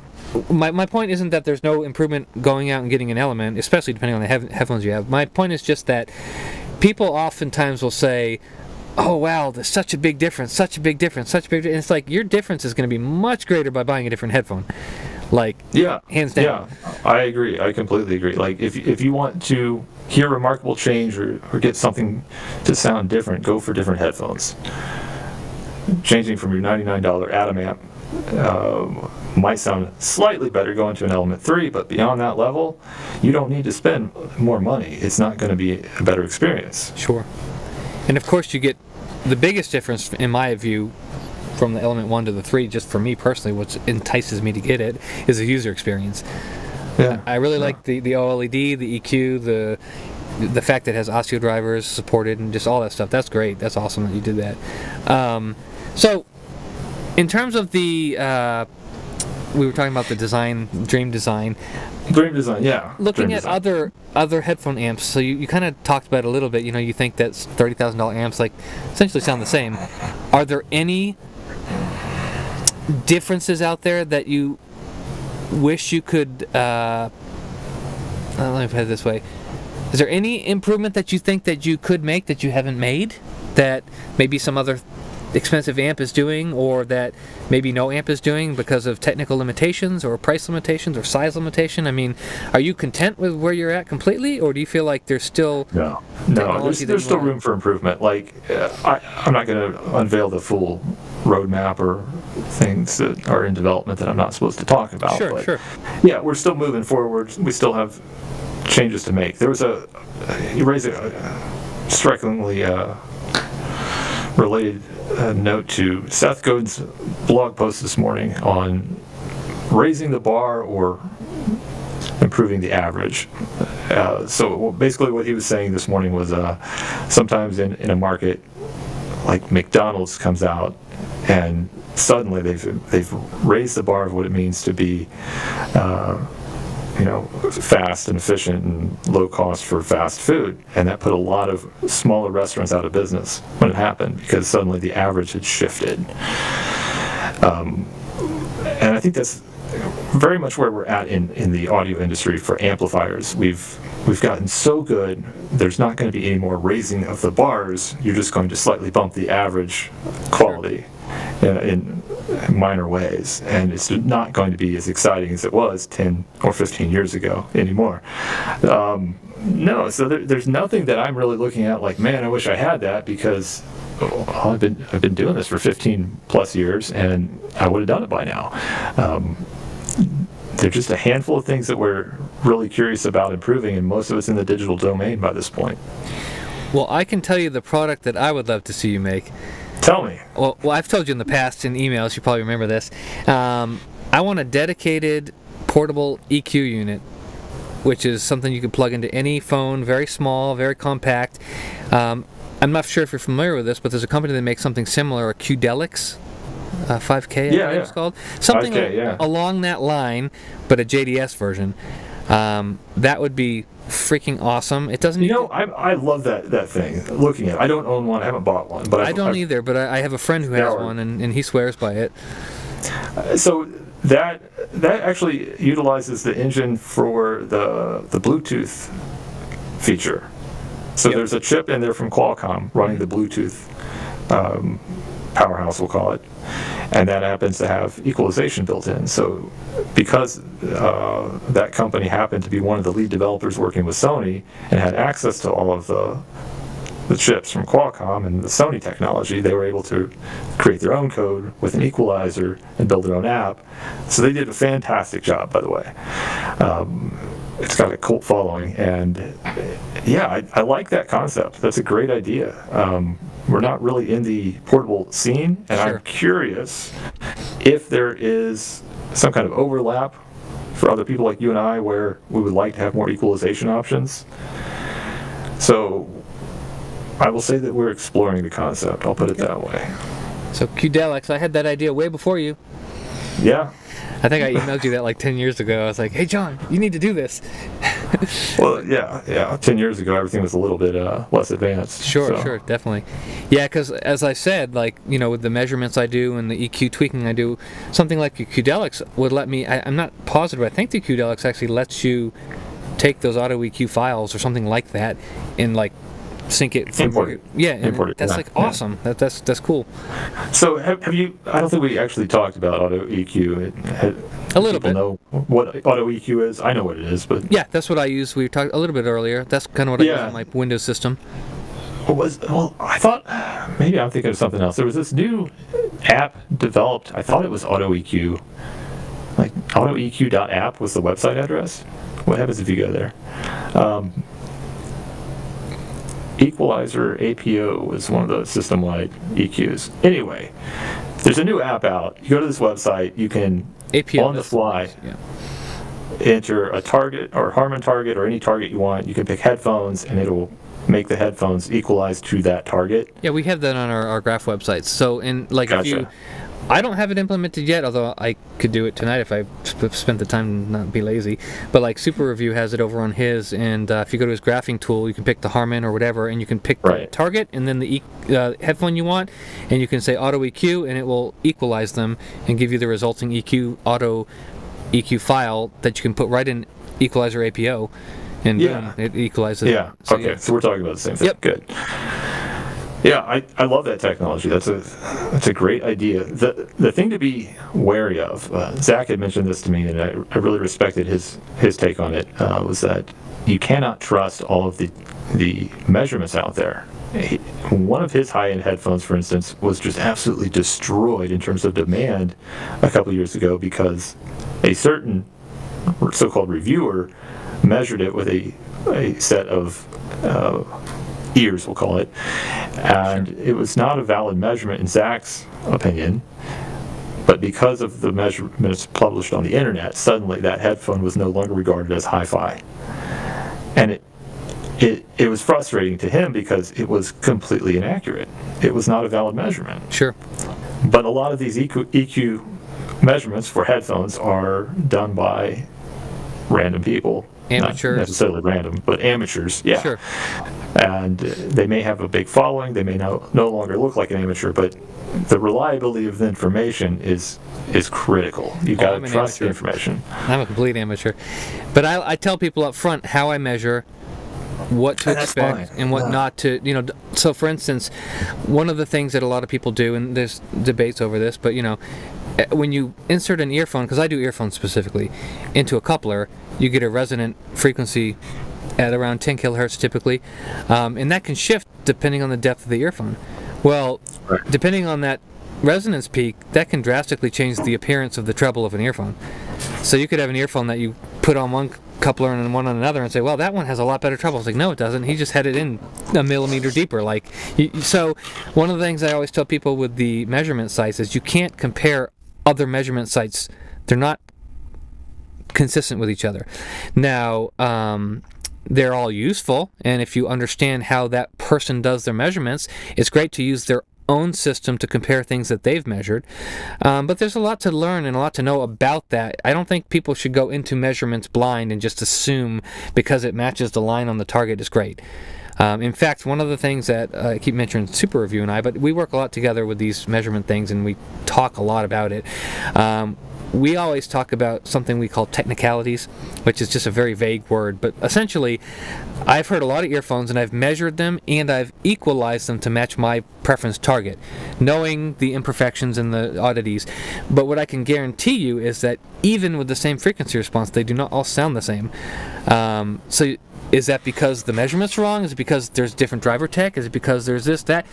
my point isn't that there's no improvement going out and getting an element, especially depending on the headphones you have. My point is just that people oftentimes will say, oh wow, there's such a big difference, such a big difference, such a big difference. And it's like, your difference is going to be much greater by buying a different headphone. Like, hands down. Yeah, I agree. I completely agree. Like, if you want to hear remarkable change or get something to sound different, go for different headphones. Changing from your $99 Atom amp might sound slightly better going to an Element 3, but beyond that level, you don't need to spend more money. It's not going to be a better experience. Sure. And of course, you get the biggest difference, in my view, from the Element 1 to the 3, just for me personally, what entices me to get it, is the user experience. Yeah. I really like the OLED, the EQ, the fact that it has Osteo drivers supported and just all that stuff. That's great. That's awesome that you did that. So, in terms of the, we were talking about the design, Dream Design. Dream Design, yeah. Looking Dream at Design. other headphone amps, so you kind of talked about it a little bit. You think that $30,000 amps like essentially sound the same. Are there any differences out there that you wish you could? Let me put it this way: is there any improvement that you think that you could make that you haven't made, that maybe some other expensive amp is doing, or that maybe no amp is doing because of technical limitations or price limitations or size limitation? I mean, are you content with where you're at completely, or do you feel like there's still no there's still room for improvement? Like I'm not going to unveil the full roadmap or things that are in development that I'm not supposed to talk about. Sure. Yeah, we're still moving forward. We still have changes to make. There was you raised a strikingly related note to Seth Godin's blog post this morning on raising the bar or improving the average. So basically what he was saying this morning was sometimes in a market like McDonald's comes out and suddenly they've raised the bar of what it means to be fast and efficient and low cost for fast food, and that put a lot of smaller restaurants out of business when it happened because suddenly the average had shifted. And I think that's very much where we're at in the audio industry for amplifiers. We've gotten so good, there's not going to be any more raising of the bars. You're just going to slightly bump the average quality in minor ways, and it's not going to be as exciting as it was 10 or 15 years ago anymore. No, so there's nothing that I'm really looking at like, man, I wish I had that, because I've been doing this for 15 plus years and I would have done it by now. There's just a handful of things that we're really curious about improving, and most of it's in the digital domain by this point. Well, I can tell you the product that I would love to see you make. Tell me. Well, I've told you in the past in emails, you probably remember this. I want a dedicated portable EQ unit, which is something you can plug into any phone, very small, very compact. I'm not sure if you're familiar with this, but there's a company that makes something similar, a Qdelix 5K, I think it's called. Something 5K, along that line, but a JDS version. That would be freaking awesome. It doesn't. I love that thing. Looking at it, I don't own one. I haven't bought one, but I don't either. But I have a friend who has one, and he swears by it. So that actually utilizes the engine for the Bluetooth feature. So there's a chip in there from Qualcomm running the Bluetooth powerhouse, we'll call it, and that happens to have equalization built in. So because that company happened to be one of the lead developers working with Sony and had access to all of the chips from Qualcomm and the Sony technology, they were able to create their own code with an equalizer and build their own app. So they did a fantastic job, by the way. It's got a cult following, and I like that concept. That's a great idea. We're not really in the portable scene, and Sure. I'm curious if there is some kind of overlap for other people like you and I where we would like to have more equalization options. So I will say that we're exploring the concept. I'll put it that way. So Qdelix, I had that idea way before you. Yeah. I think I emailed you that like 10 years ago. I was like, hey, John, you need to do this. Well, yeah. 10 years ago, everything was a little bit less advanced. Sure, definitely. Yeah, because as I said, like, with the measurements I do and the EQ tweaking I do, something like a Qdelix would let me, I'm not positive, I think the Qdelix actually lets you take those auto EQ files or something like that and like sync it. Import it. Import it. That's awesome. That's cool. So have you? I don't think we actually talked about auto EQ. A little bit. Know what auto EQ is? I know what it is, but yeah, that's what I use. We talked a little bit earlier. That's kind of what I use on my Windows system. I thought maybe I'm thinking of something else. There was this new app developed. I thought it was auto EQ. Like autoeq.app was the website address. What happens if you go there? Equalizer APO is one of the system-wide EQs. Anyway, there's a new app out. You go to this website, you can, APO on the fly, enter a target or Harman target or any target you want. You can pick headphones, and it'll make the headphones equalize to that target. Yeah, we have that on our graph websites. So, Gotcha. I don't have it implemented yet, although I could do it tonight if I spent the time to not be lazy. But like Super Review has it over on his, and if you go to his graphing tool, you can pick the Harman or whatever, and you can pick the target and then the headphone you want, and you can say auto EQ, and it will equalize them and give you the resulting auto EQ file that you can put right in Equalizer APO, and boom, it equalizes. Yeah. So, okay. So we're talking about the same thing. Yep. Good. Yeah, I love that technology. That's a great idea. The thing to be wary of, Zach had mentioned this to me, and I really respected his take on it, was that you cannot trust all of the measurements out there. One of his high-end headphones, for instance, was just absolutely destroyed in terms of demand a couple years ago because a certain so-called reviewer measured it with a set of ears, we'll call it, and it was not a valid measurement in Zach's opinion, but because of the measurements published on the internet, suddenly that headphone was no longer regarded as hi-fi, and it was frustrating to him because it was completely inaccurate. It was not a valid measurement. Sure. But a lot of these EQ measurements for headphones are done by random people. Amateurs. Not necessarily random, but amateurs, yeah. Sure. And they may have a big following, they may no longer look like an amateur, but the reliability of the information is critical. You've got to trust the information. I'm a complete amateur. But I tell people up front how I measure, what to expect, and what not to, so for instance, one of the things that a lot of people do, and there's debates over this, but when you insert an earphone, because I do earphones specifically, into a coupler, you get a resonant frequency at around 10 kilohertz typically, and that can shift depending on the depth of the earphone. Well, depending on that resonance peak, that can drastically change the appearance of the treble of an earphone. So you could have an earphone that you put on one coupler and one on another and say, well, that one has a lot better treble. It's like, no, it doesn't. He just had it in a millimeter deeper. So one of the things I always tell people with the measurement sites is you can't compare other measurement sites. They're not consistent with each other. Now, they're all useful, and if you understand how that person does their measurements, it's great to use their own system to compare things that they've measured. But there's a lot to learn and a lot to know about that. I don't think people should go into measurements blind and just assume because it matches the line on the target is great. In fact, one of the things that I keep mentioning Super Review and I, but we work a lot together with these measurement things and we talk a lot about it. We always talk about something we call technicalities, which is just a very vague word, but essentially I've heard a lot of earphones and I've measured them and I've equalized them to match my preference target, knowing the imperfections and the oddities. But what I can guarantee you is that even with the same frequency response, they do not all sound the same. So is that because the measurement's wrong? Is it because there's different driver tech? Is it because there's this, that?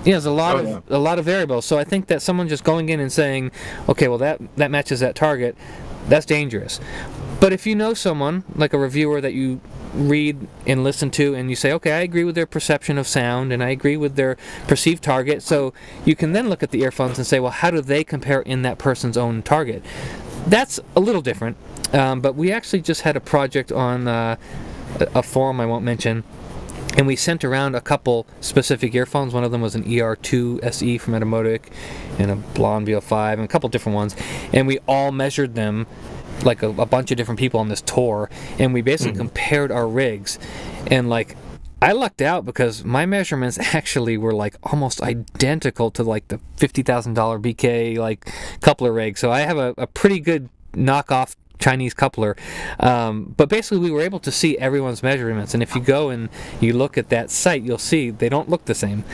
There's a lot of variables. So I think that someone just going in and saying, okay, well that matches that target, that's dangerous. But if you know someone, like a reviewer that you read and listen to, and you say, okay, I agree with their perception of sound, and I agree with their perceived target, so you can then look at the earphones and say, well, how do they compare in that person's own target? That's a little different. But we actually just had a project on a forum I won't mention, and we sent around a couple specific earphones. One of them was an ER2 SE from Automotive and a Blonde BO5 and a couple different ones, and we all measured them like a bunch of different people on this tour, and we basically compared our rigs, and I lucked out because my measurements actually were almost identical to the $50,000 BK coupler rig, so I have a pretty good knockoff Chinese coupler, but basically we were able to see everyone's measurements, and if you go and you look at that site, you'll see they don't look the same.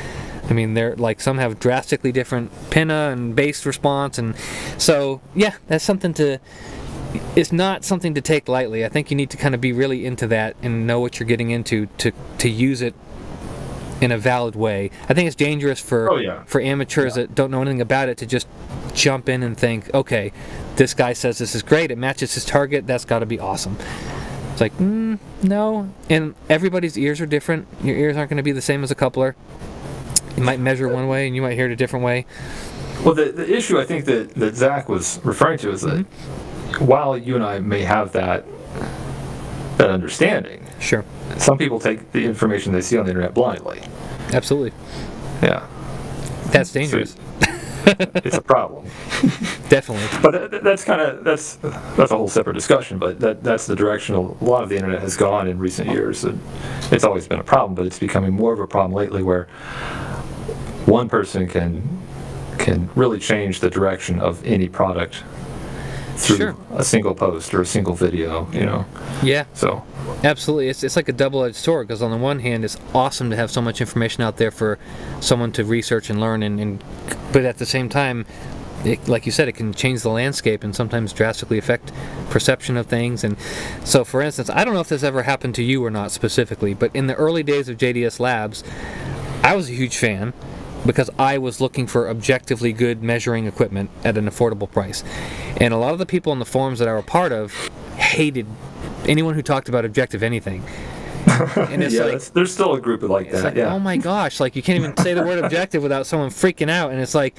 I mean, they're some have drastically different pinna and bass response, and so yeah, that's something it's not something to take lightly. I think you need to kind of be really into that and know what you're getting into to use it in a valid way. I think it's dangerous for amateurs that don't know anything about it to just jump in and think, okay, this guy says this is great, it matches his target, that's got to be awesome. It's like, no. And everybody's ears are different. Your ears aren't going to be the same as a coupler. You might measure one way and you might hear it a different way. Well, the issue I think that Zach was referring to is that while you and I may have that that understanding. Sure. Some people take the information they see on the internet blindly. Absolutely. Yeah. That's dangerous. So it's a problem. Definitely. But that's a whole separate discussion. But that's the direction a lot of the internet has gone in recent years. And it's always been a problem, but it's becoming more of a problem lately, where one person can really change the direction of any product through Sure. a single post or a single video. Yeah. So. Absolutely. It's like a double-edged sword, because on the one hand, it's awesome to have so much information out there for someone to research and learn, but at the same time, like you said, it can change the landscape and sometimes drastically affect perception of things. And so, for instance, I don't know if this ever happened to you or not specifically, but in the early days of JDS Labs, I was a huge fan because I was looking for objectively good measuring equipment at an affordable price. And a lot of the people in the forums that I were part of hated anyone who talked about objective anything. And it's there's still a group like that. Like, oh my gosh, like you can't even say the word objective without someone freaking out. And it's like,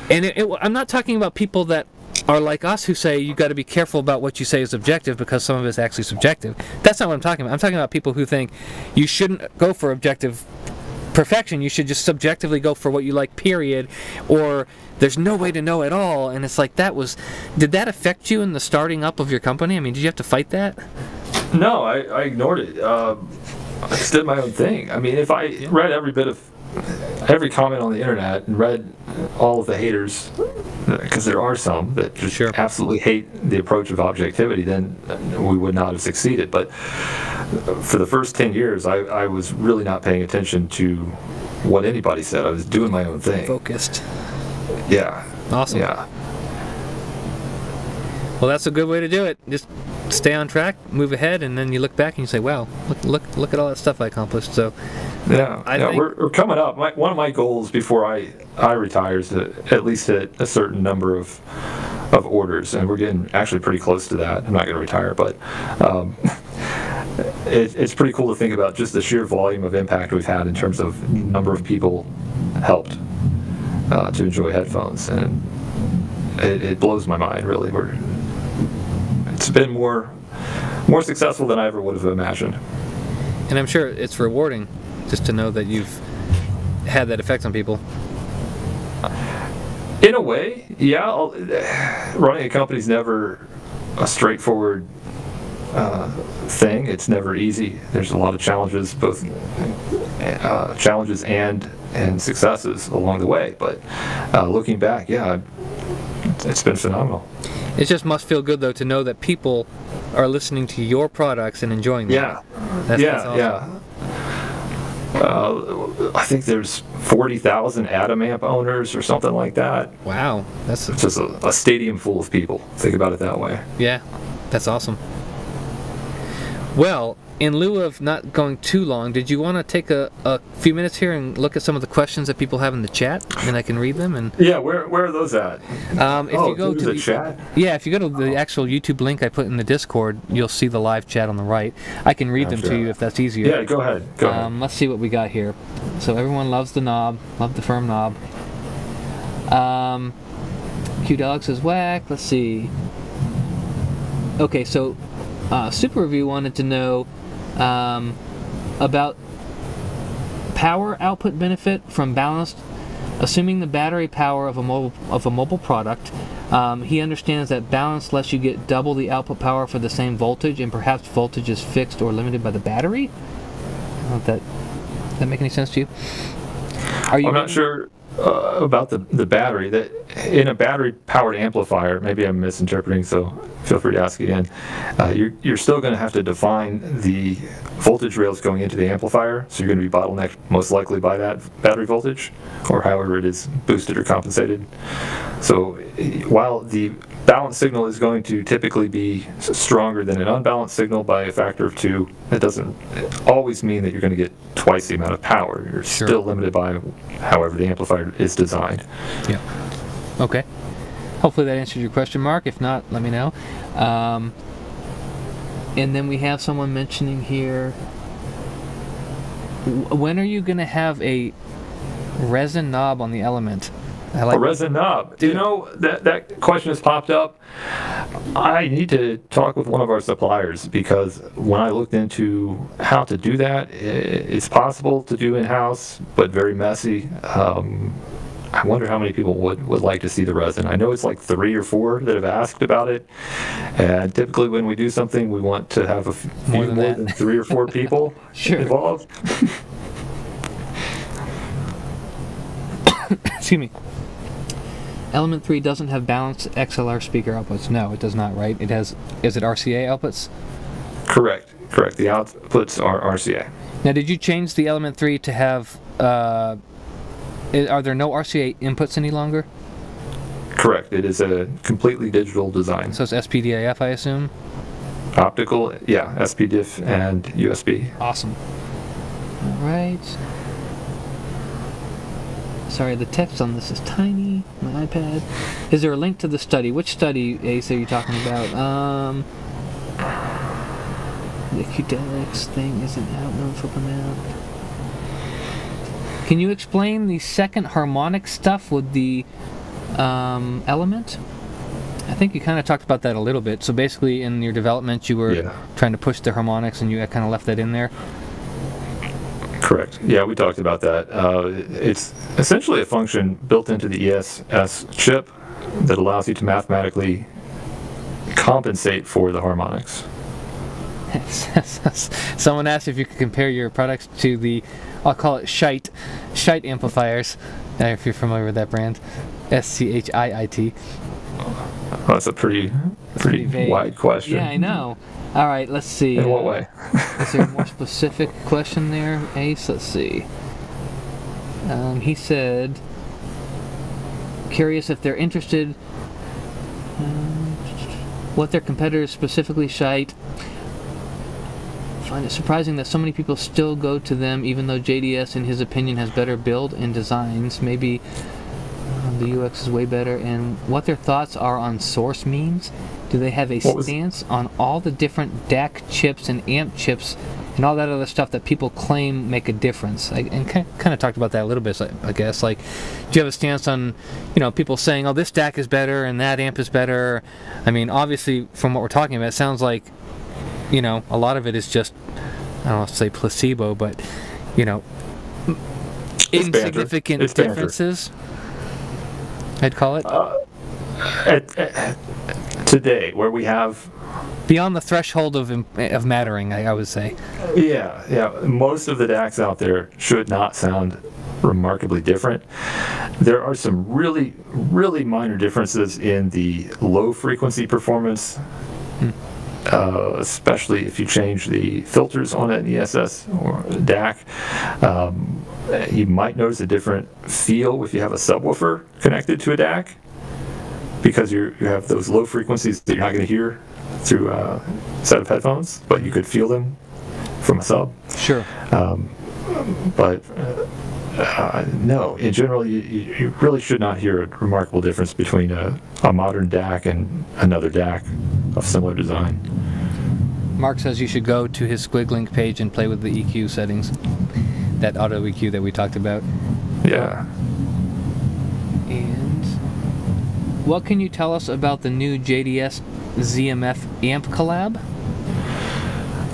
I'm not talking about people that are like us who say you got to be careful about what you say is objective because some of it's actually subjective. That's not what I'm talking about. I'm talking about people who think you shouldn't go for objective perfection. You should just subjectively go for what you like, period. Or there's no way to know at all. And it's like, did that affect you in the starting up of your company? I mean, did you have to fight that? No, I ignored it. I just did my own thing. I mean, if I read every comment on the internet and read all of the haters, because there are some that just absolutely hate the approach of objectivity, then we would not have succeeded. But for the first 10 years, I was really not paying attention to what anybody said. I was doing my own thing. Focused. Yeah. Awesome. Yeah. Well, that's a good way to do it. Just stay on track, move ahead, and then you look back and you say, "Wow, look at all that stuff I accomplished." So, yeah, we're coming up. One of my goals before I retire is to at least hit a certain number of orders, and we're getting actually pretty close to that. I'm not going to retire, but it's pretty cool to think about just the sheer volume of impact we've had in terms of number of people helped to enjoy headphones, and it blows my mind, really. It's been more successful than I ever would have imagined. And I'm sure it's rewarding just to know that you've had that effect on people. In a way, yeah. Running a company's never a straightforward thing. It's never easy. There's a lot of challenges, both challenges and successes along the way. But looking back, yeah, it's been phenomenal. It just must feel good, though, to know that people are listening to your products and enjoying them. Yeah. That's awesome. I think there's 40,000 Atom Amp owners or something like that. Wow. That's just a stadium full of people. Think about it that way. Yeah. That's awesome. Well, in lieu of not going too long, did you want to take a few minutes here and look at some of the questions that people have in the chat, and I can read them? And yeah, where are those at? If you go to the chat. Yeah, if you go to the actual YouTube link I put in the Discord, you'll see the live chat on the right. I can read them to you if that's easier. Yeah, go ahead. Let's see what we got here. So everyone loves the knob, love the firm knob. Q Dog says whack. Let's see. Okay, so Super Review wanted to know about power output benefit from balanced, assuming the battery power of a mobile product. He understands that balanced lets you get double the output power for the same voltage, and perhaps voltage is fixed or limited by the battery. I don't know if that make any sense to you? I'm not sure about the battery. That in a battery powered amplifier, maybe I'm misinterpreting, so feel free to ask again. You're still going to have to define the voltage rails going into the amplifier, so you're going to be bottlenecked most likely by that battery voltage, or however it is boosted or compensated. So while the balanced signal is going to typically be stronger than an unbalanced signal by a factor of 2, that doesn't always mean that you're going to get twice the amount of power. You're still limited by however the amplifier is designed. Yeah. Okay. Hopefully that answers your question, Mark. If not, let me know. And then we have someone mentioning here, when are you going to have a resin knob on the Element? A resin knob. Do you know that question has popped up? I need to talk with one of our suppliers, because when I looked into how to do that, it's possible to do in-house, but very messy. I wonder how many people would like to see the resin. I know it's like 3 or 4 that have asked about it, and typically when we do something, we want to have a few more than 3 or 4 people involved. Excuse me. Element 3 doesn't have balanced XLR speaker outputs. No, it does not, right? It has, is it RCA outputs? Correct. The outputs are RCA. Now, did you change the Element 3 to have, are there no RCA inputs any longer? Correct. It is a completely digital design. So it's SPDIF, I assume? Optical, yeah, SPDIF and USB. Awesome. All right. Sorry, the text on this is tiny. My iPad. Is there a link to the study? Which study, Ace, are you talking about? The QDex thing isn't out. No, flip them out. Can you explain the second harmonic stuff with the element? I think you kind of talked about that a little bit. So basically, in your development, you were trying to push the harmonics, and you kind of left that in there. Correct. Yeah, we talked about that. It's essentially a function built into the ESS chip that allows you to mathematically compensate for the harmonics. Someone asked if you could compare your products to the, I'll call it Scheidt amplifiers, if you're familiar with that brand. SCHIIT. Well, that's a pretty wide question. Yeah, I know. All right, let's see. In what way? Is there a more specific question there, Ace? Let's see. He said, curious if they're interested, what their competitors, specifically Scheidt, find it surprising that so many people still go to them, even though JDS, in his opinion, has better build and designs. Maybe the UX is way better, and what their thoughts are on source means. Do they have a stance on all the different DAC chips and amp chips and all that other stuff that people claim make a difference? And kind of talked about that a little bit, I guess. Like, do you have a stance on, people saying, oh, this DAC is better and that amp is better? I mean, obviously, from what we're talking about, it sounds like, a lot of it is just, I don't want to say placebo, but, insignificant differences, I'd call it. Today, where we have beyond the threshold of mattering, I would say. Yeah. Most of the DACs out there should not sound remarkably different. There are some really, really minor differences in the low frequency performance, especially if you change the filters on an ESS or DAC. You might notice a different feel if you have a subwoofer connected to a DAC, because you have those low frequencies that you're not going to hear through a set of headphones, but you could feel them from a sub. Sure. No, in general, you really should not hear a remarkable difference between a modern DAC and another DAC of similar design. Mark says you should go to his Squiglink page and play with the EQ settings, that auto EQ that we talked about. Yeah. And what can you tell us about the new JDS ZMF amp collab?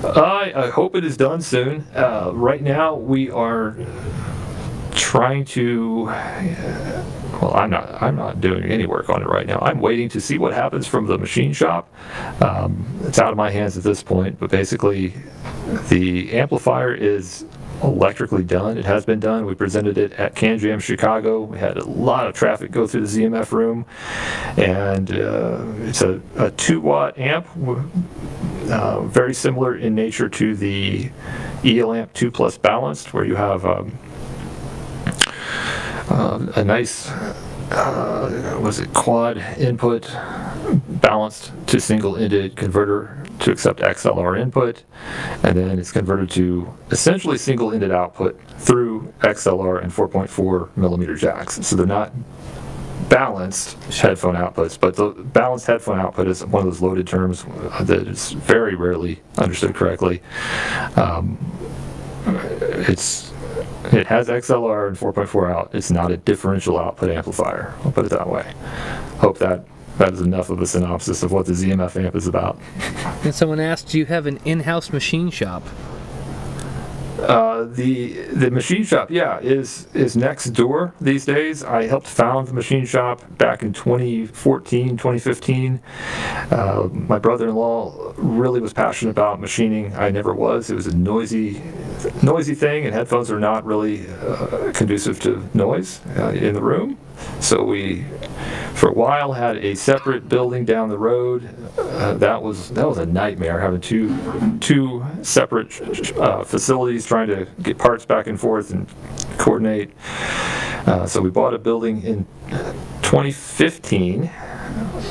I hope it is done soon. Right now, we are trying to. Well, I'm not doing any work on it right now. I'm waiting to see what happens from the machine shop. It's out of my hands at this point, but basically, the amplifier is electrically done. It has been done. We presented it at CanJam Chicago. We had a lot of traffic go through the ZMF room, and it's a 2-watt amp, very similar in nature to the EL Amp 2 Plus balanced, where you have a nice quad input balanced to single-ended converter to accept XLR input, and then it's converted to essentially single-ended output through XLR and 4.4 millimeter jacks. So they're not balanced headphone outputs, but the balanced headphone output is one of those loaded terms that is very rarely understood correctly. It has XLR and 4.4 out. It's not a differential output amplifier. I'll put it that way. Hope that that is enough of a synopsis of what the ZMF amp is about. And someone asked, do you have an in-house machine shop? The machine shop, is next door these days. I helped found the machine shop back in 2014, 2015. My brother-in-law really was passionate about machining. I never was. It was a noisy thing, and headphones are not really conducive to noise in the room. So we, for a while, had a separate building down the road. That was a nightmare, having two separate facilities, trying to get parts back and forth and coordinate. So we bought a building in 2015.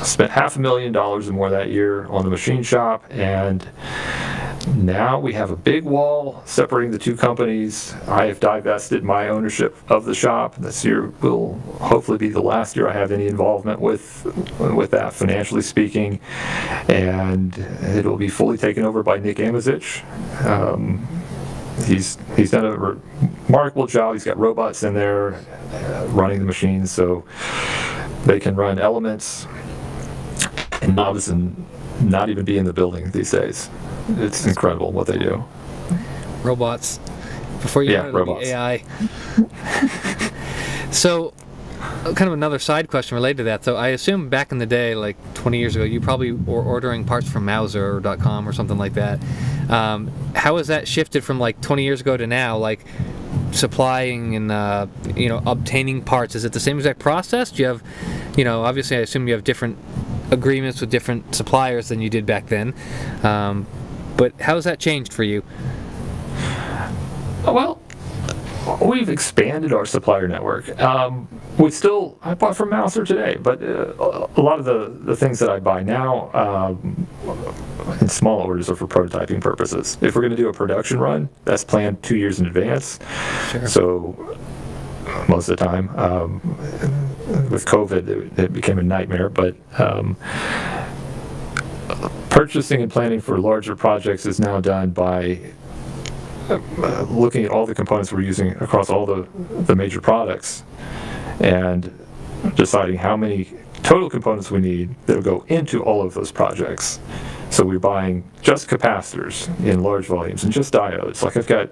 Spent $500,000 or more that year on the machine shop, and now we have a big wall separating the two companies. I have divested my ownership of the shop. This year will hopefully be the last year I have any involvement with that, financially speaking, and it will be fully taken over by Nick Amazich. He's done a remarkable job. He's got robots in there running the machines, so they can run elements and knobs and not even be in the building these days. It's incredible what they do. Robots. Before you wanted robots. to be AI. So, kind of another side question related to that. So I assume back in the day, like 20 years ago, you probably were ordering parts from Mauser.com or something like that. How has that shifted from like 20 years ago to now? Like supplying and obtaining parts. Is it the same exact process? Do you have, obviously I assume you have different agreements with different suppliers than you did back then. But how has that changed for you? Well, we've expanded our supplier network. I bought from Mauser today, but a lot of the things that I buy now in small orders are for prototyping purposes. If we're going to do a production run, that's planned 2 years in advance. Sure. So most of the time, with COVID, it became a nightmare, but purchasing and planning for larger projects is now done by looking at all the components we're using across all the major products and deciding how many total components we need that will go into all of those projects. So we're buying just capacitors in large volumes and just diodes. Like I've got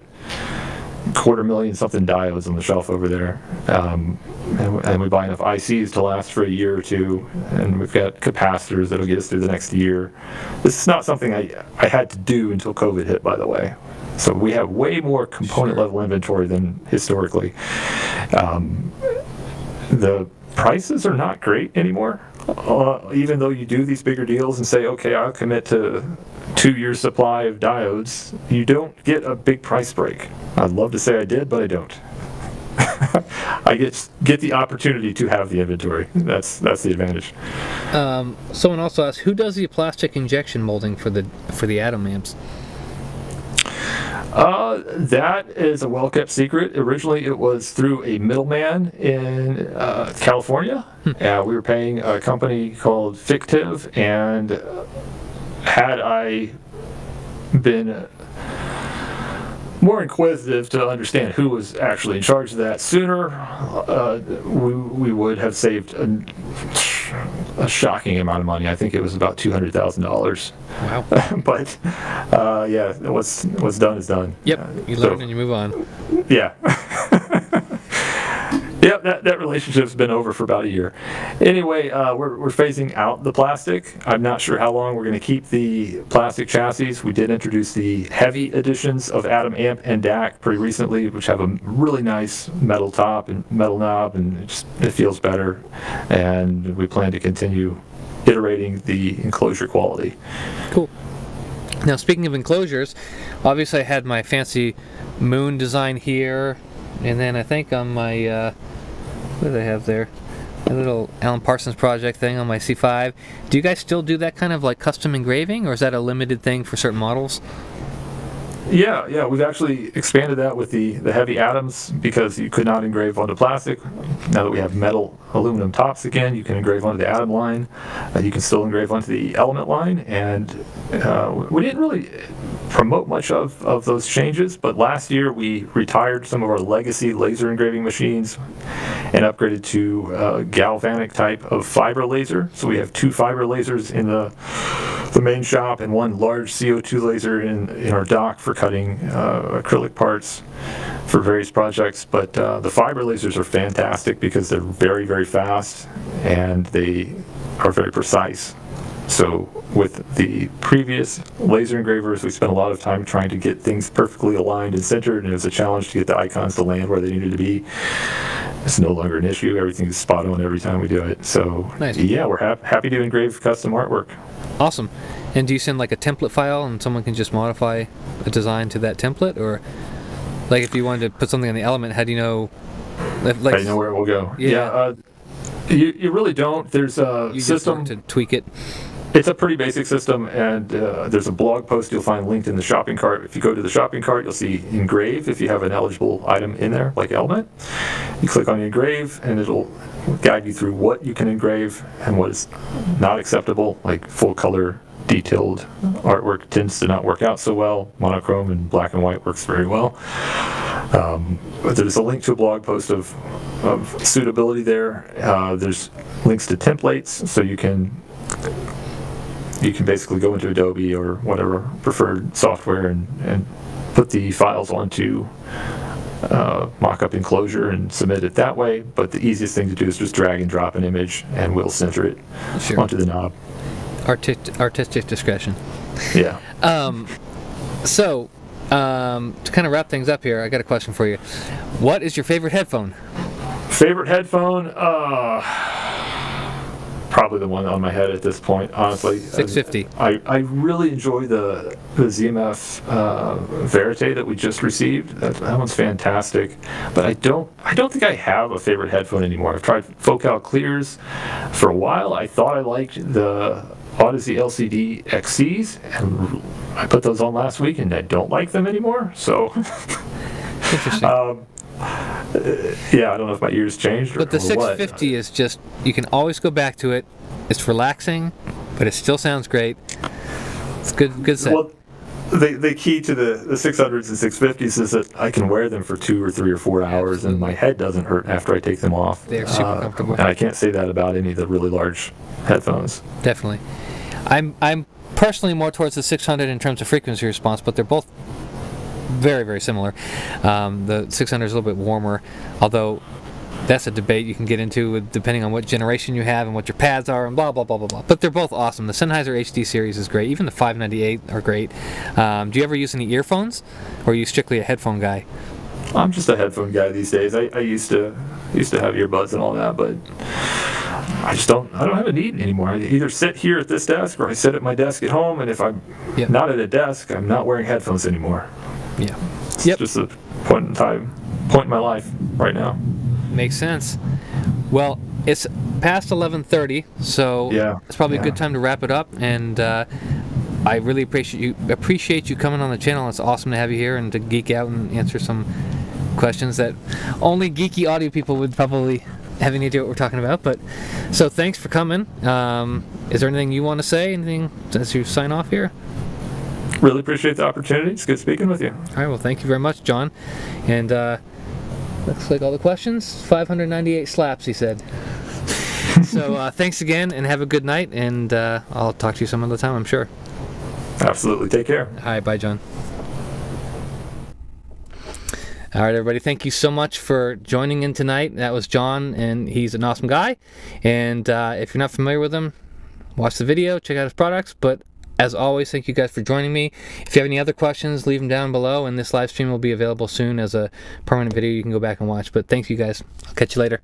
250,000 something diodes on the shelf over there, and we buy enough ICs to last for a year or two, and we've got capacitors that'll get us through the next year. This is not something I had to do until COVID hit, by the way. So we have way more component level inventory than historically. The prices are not great anymore. Even though you do these bigger deals and say, okay, I'll commit to 2 years supply of diodes, you don't get a big price break. I'd love to say I did, but I don't. I get the opportunity to have the inventory. That's the advantage. Someone also asked, who does the plastic injection molding for the Atom amps? That is a well-kept secret. Originally, it was through a middleman in California. We were paying a company called Fictive, and had I been more inquisitive to understand who was actually in charge of that sooner, we would have saved a shocking amount of money. I think it was about $200,000. Wow. But what's done is done. Yep, you learn and you move on. Yeah. Yep, that relationship's been over for about a year. Anyway, we're phasing out the plastic. I'm not sure how long we're going to keep the plastic chassis. We did introduce the heavy editions of Atom Amp and DAC pretty recently, which have a really nice metal top and metal knob, and it feels better. And we plan to continue iterating the enclosure quality. Cool. Now, speaking of enclosures, obviously I had my fancy moon design here, and then I think on my what did I have there? A little Alan Parsons project thing on my C5. Do you guys still do that kind of like custom engraving, or is that a limited thing for certain models? Yeah, we've actually expanded that with the heavy atoms because you could not engrave onto plastic. Now that we have metal aluminum tops again, you can engrave onto the atom line. You can still engrave onto the element line, and we didn't really promote much of those changes, but last year we retired some of our legacy laser engraving machines and upgraded to galvanic type of fiber laser. So we have 2 fiber lasers in the main shop and 1 large CO2 laser in our dock for cutting acrylic parts for various projects. But the fiber lasers are fantastic because they're very, very fast and they are very precise. So with the previous laser engravers, we spent a lot of time trying to get things perfectly aligned and centered, and it was a challenge to get the icons to land where they needed to be. It's no longer an issue. Everything's spot on every time we do it. So Nice. Yeah, we're happy to engrave custom artwork. Awesome. And do you send like a template file and someone can just modify a design to that template? Or like if you wanted to put something on the element, how do you know? Like, How do you know where it will go? Yeah. You really don't. There's a you just system. want to tweak it. It's a pretty basic system, and there's a blog post you'll find linked in the shopping cart. If you go to the shopping cart, you'll see engrave if you have an eligible item in there, like element. You click on engrave, and it'll guide you through what you can engrave and what is not acceptable, like full color, detailed artwork tends to not work out so well. Monochrome and black and white works very well. But there's a link to a blog post of suitability there. There's links to templates, so you can basically go into Adobe or whatever preferred software and put the files onto mock-up enclosure and submit it that way. But the easiest thing to do is just drag and drop an image, and we'll center it onto the knob. Artistic discretion. Yeah. So, to kind of wrap things up here, I got a question for you. What is your favorite headphone? Favorite headphone? Probably the one on my head at this point, honestly. 650. I really enjoy the ZMF Verite that we just received. That one's fantastic. But I don't think I have a favorite headphone anymore. I've tried Focal Clears for a while. I thought I liked the Odyssey LCD XCs, and I put those on last week, and I don't like them anymore. So, Interesting. yeah, I don't know if my ears changed or But the or 650 is just, you can always go back to it. It's relaxing, but it still sounds great. It's good set. Well, the key to the 600s and 650s is that I can wear them for 2 or 3 or 4 hours, and my head doesn't hurt after I take them off. They're super comfortable. And I can't say that about any of the really large headphones. Definitely. I'm personally more towards the 600 in terms of frequency response, but they're both very, very similar. The 600 is a little bit warmer, although that's a debate you can get into depending on what generation you have and what your pads are and blah, blah, blah, blah, blah. But they're both awesome. The Sennheiser HD series is great. Even the 598 are great. Do you ever use any earphones, or are you strictly a headphone guy? I'm just a headphone guy these days. I used to have earbuds and all that, but I don't have a need anymore. I either sit here at this desk or I sit at my desk at home, and if I'm not at a desk, I'm not wearing headphones anymore. Yeah. It's just a point in my life right now. Makes sense. Well, it's past 11:30, so it's probably a good time to wrap it up. And I really appreciate you coming on the channel. It's awesome to have you here and to geek out and answer some questions that only geeky audio people would probably have any idea what we're talking about. But so thanks for coming. Is there anything you want to say? Anything as you sign off here? Really appreciate the opportunity. It's good speaking with you. All right. Well, thank you very much, John. And looks like all the questions. 598 slaps, he said. So thanks again, and have a good night. And I'll talk to you some other time, I'm sure. Absolutely. Take care. All right. Bye, John. All right, everybody. Thank you so much for joining in tonight. That was John, and he's an awesome guy. And if you're not familiar with him, watch the video, check out his products. But as always, thank you guys for joining me. If you have any other questions, leave them down below, and this live stream will be available soon as a permanent video you can go back and watch. But thank you guys. I'll catch you later.